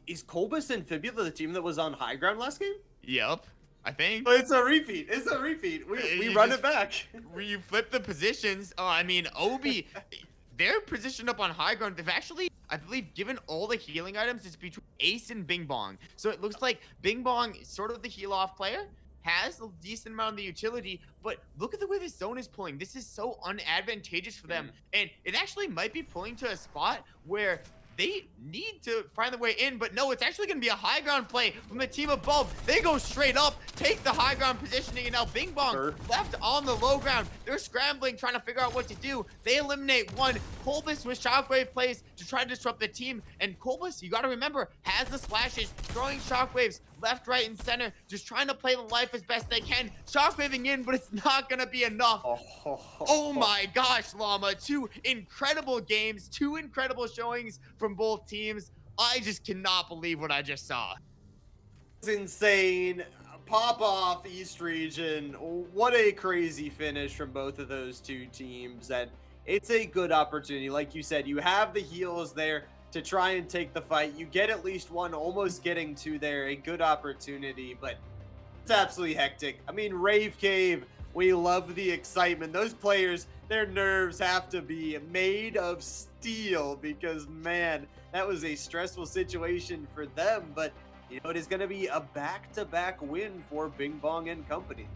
Speaker 1: Is Colbus and Fibula the team that was on high ground last game?
Speaker 2: Yep. I think.
Speaker 1: But it's a repeat. It's a repeat. We
Speaker 2: You
Speaker 1: run
Speaker 2: just
Speaker 1: it back.
Speaker 2: where you flip the positions. Oh, I mean, Obi, they're positioned up on high ground. They've actually, I believe, given all the healing items. It's between Ace and Bing Bong. So it looks like Bing Bong, sort of the heal off player, has a decent amount of the utility. But look at the way this zone is pulling. This is so unadvantageous for them.
Speaker 1: Mhm.
Speaker 2: And it actually might be pulling to a spot where they need to find the way in, but no, it's actually going to be a high ground play from the team above. They go straight up, take the high ground positioning, and now Bing Bong
Speaker 1: Sure.
Speaker 2: left on the low ground. They're scrambling, trying to figure out what to do. They eliminate one. Colbus with shockwave plays to try to disrupt the team, and Colbus, you got to remember, has the splashes, throwing shockwaves left, right, and center, just trying to play the life as best they can. Shockwaving in, but it's not going to be enough. Oh my gosh, Llama. Two incredible games, two incredible showings from both teams. I just cannot believe what I just saw.
Speaker 1: It's insane. Pop off East region. What a crazy finish from both of those two teams. And it's a good opportunity. Like you said, you have the heals there to try and take the fight. You get at least one, almost getting two there. A good opportunity, but it's absolutely hectic. I mean, Rave Cave, we love the excitement. Those players, their nerves have to be made of steel because, man, that was a stressful situation for them. But, you know, it is going to be a back-to-back win for Bing Bong and company.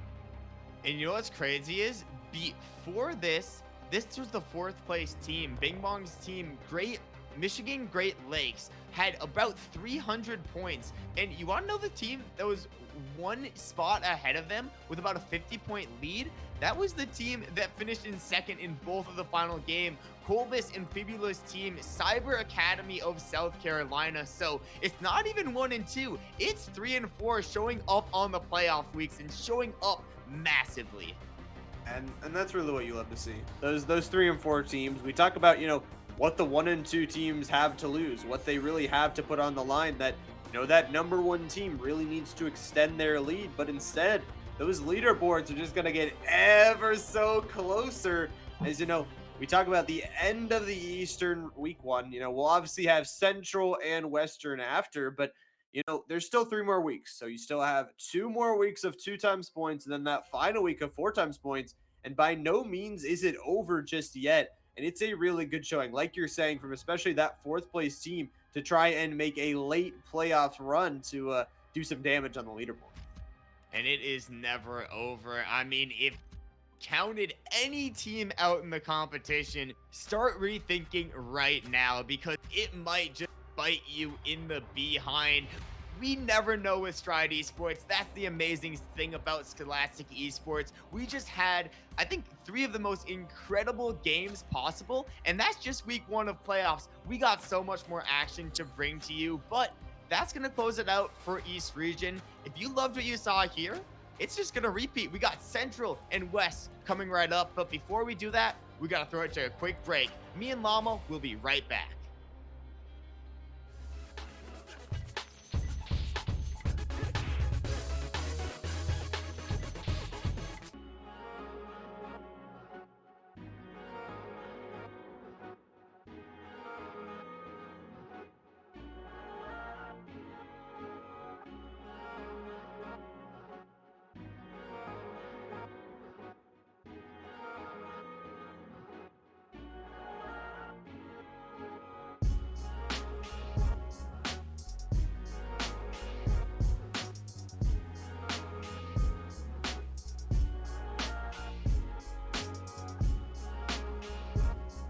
Speaker 2: And you know what's crazy is before this was the fourth place team. Bing Bong's team, Michigan Great Lakes, had about 300 points. And you want to know the team that was one spot ahead of them with about a 50-point lead? That was the team that finished in second in both of the final game. Colbus and Fibula's team, Cyber Academy of South Carolina. So it's not even 1 and 2. It's 3 and 4 showing up on the playoff weeks and showing up massively.
Speaker 1: And that's really what you love to see. Those 3 and 4 teams. We talk about, you know, what the 1 and 2 teams have to lose, what they really have to put on the line, that, you know, that number 1 team really needs to extend their lead, but instead those leaderboards are just going to get ever so closer. As you know, we talk about the end of the Eastern week 1, you know, we'll obviously have Central and Western after, but you know, there's still 3 more weeks. So you still have 2 more weeks of 2 times points and then that final week of 4 times points. And by no means is it over just yet. And it's a really good showing, like you're saying, from especially that 4th place team to try and make a late playoffs run to do some damage on the leaderboard.
Speaker 2: And it is never over. I mean, if counted any team out in the competition, start rethinking right now because it might just bite you in the behind. We never know with Stride Esports. That's the amazing thing about Scholastic Esports. We just had, I think, 3 of the most incredible games possible, and that's just week 1 of playoffs. We got so much more action to bring to you, but that's going to close it out for East Region. If you loved what you saw here, it's just going to repeat. We got Central and West coming right up, but before we do that, we got to throw it to a quick break. Me and Llama will be right back.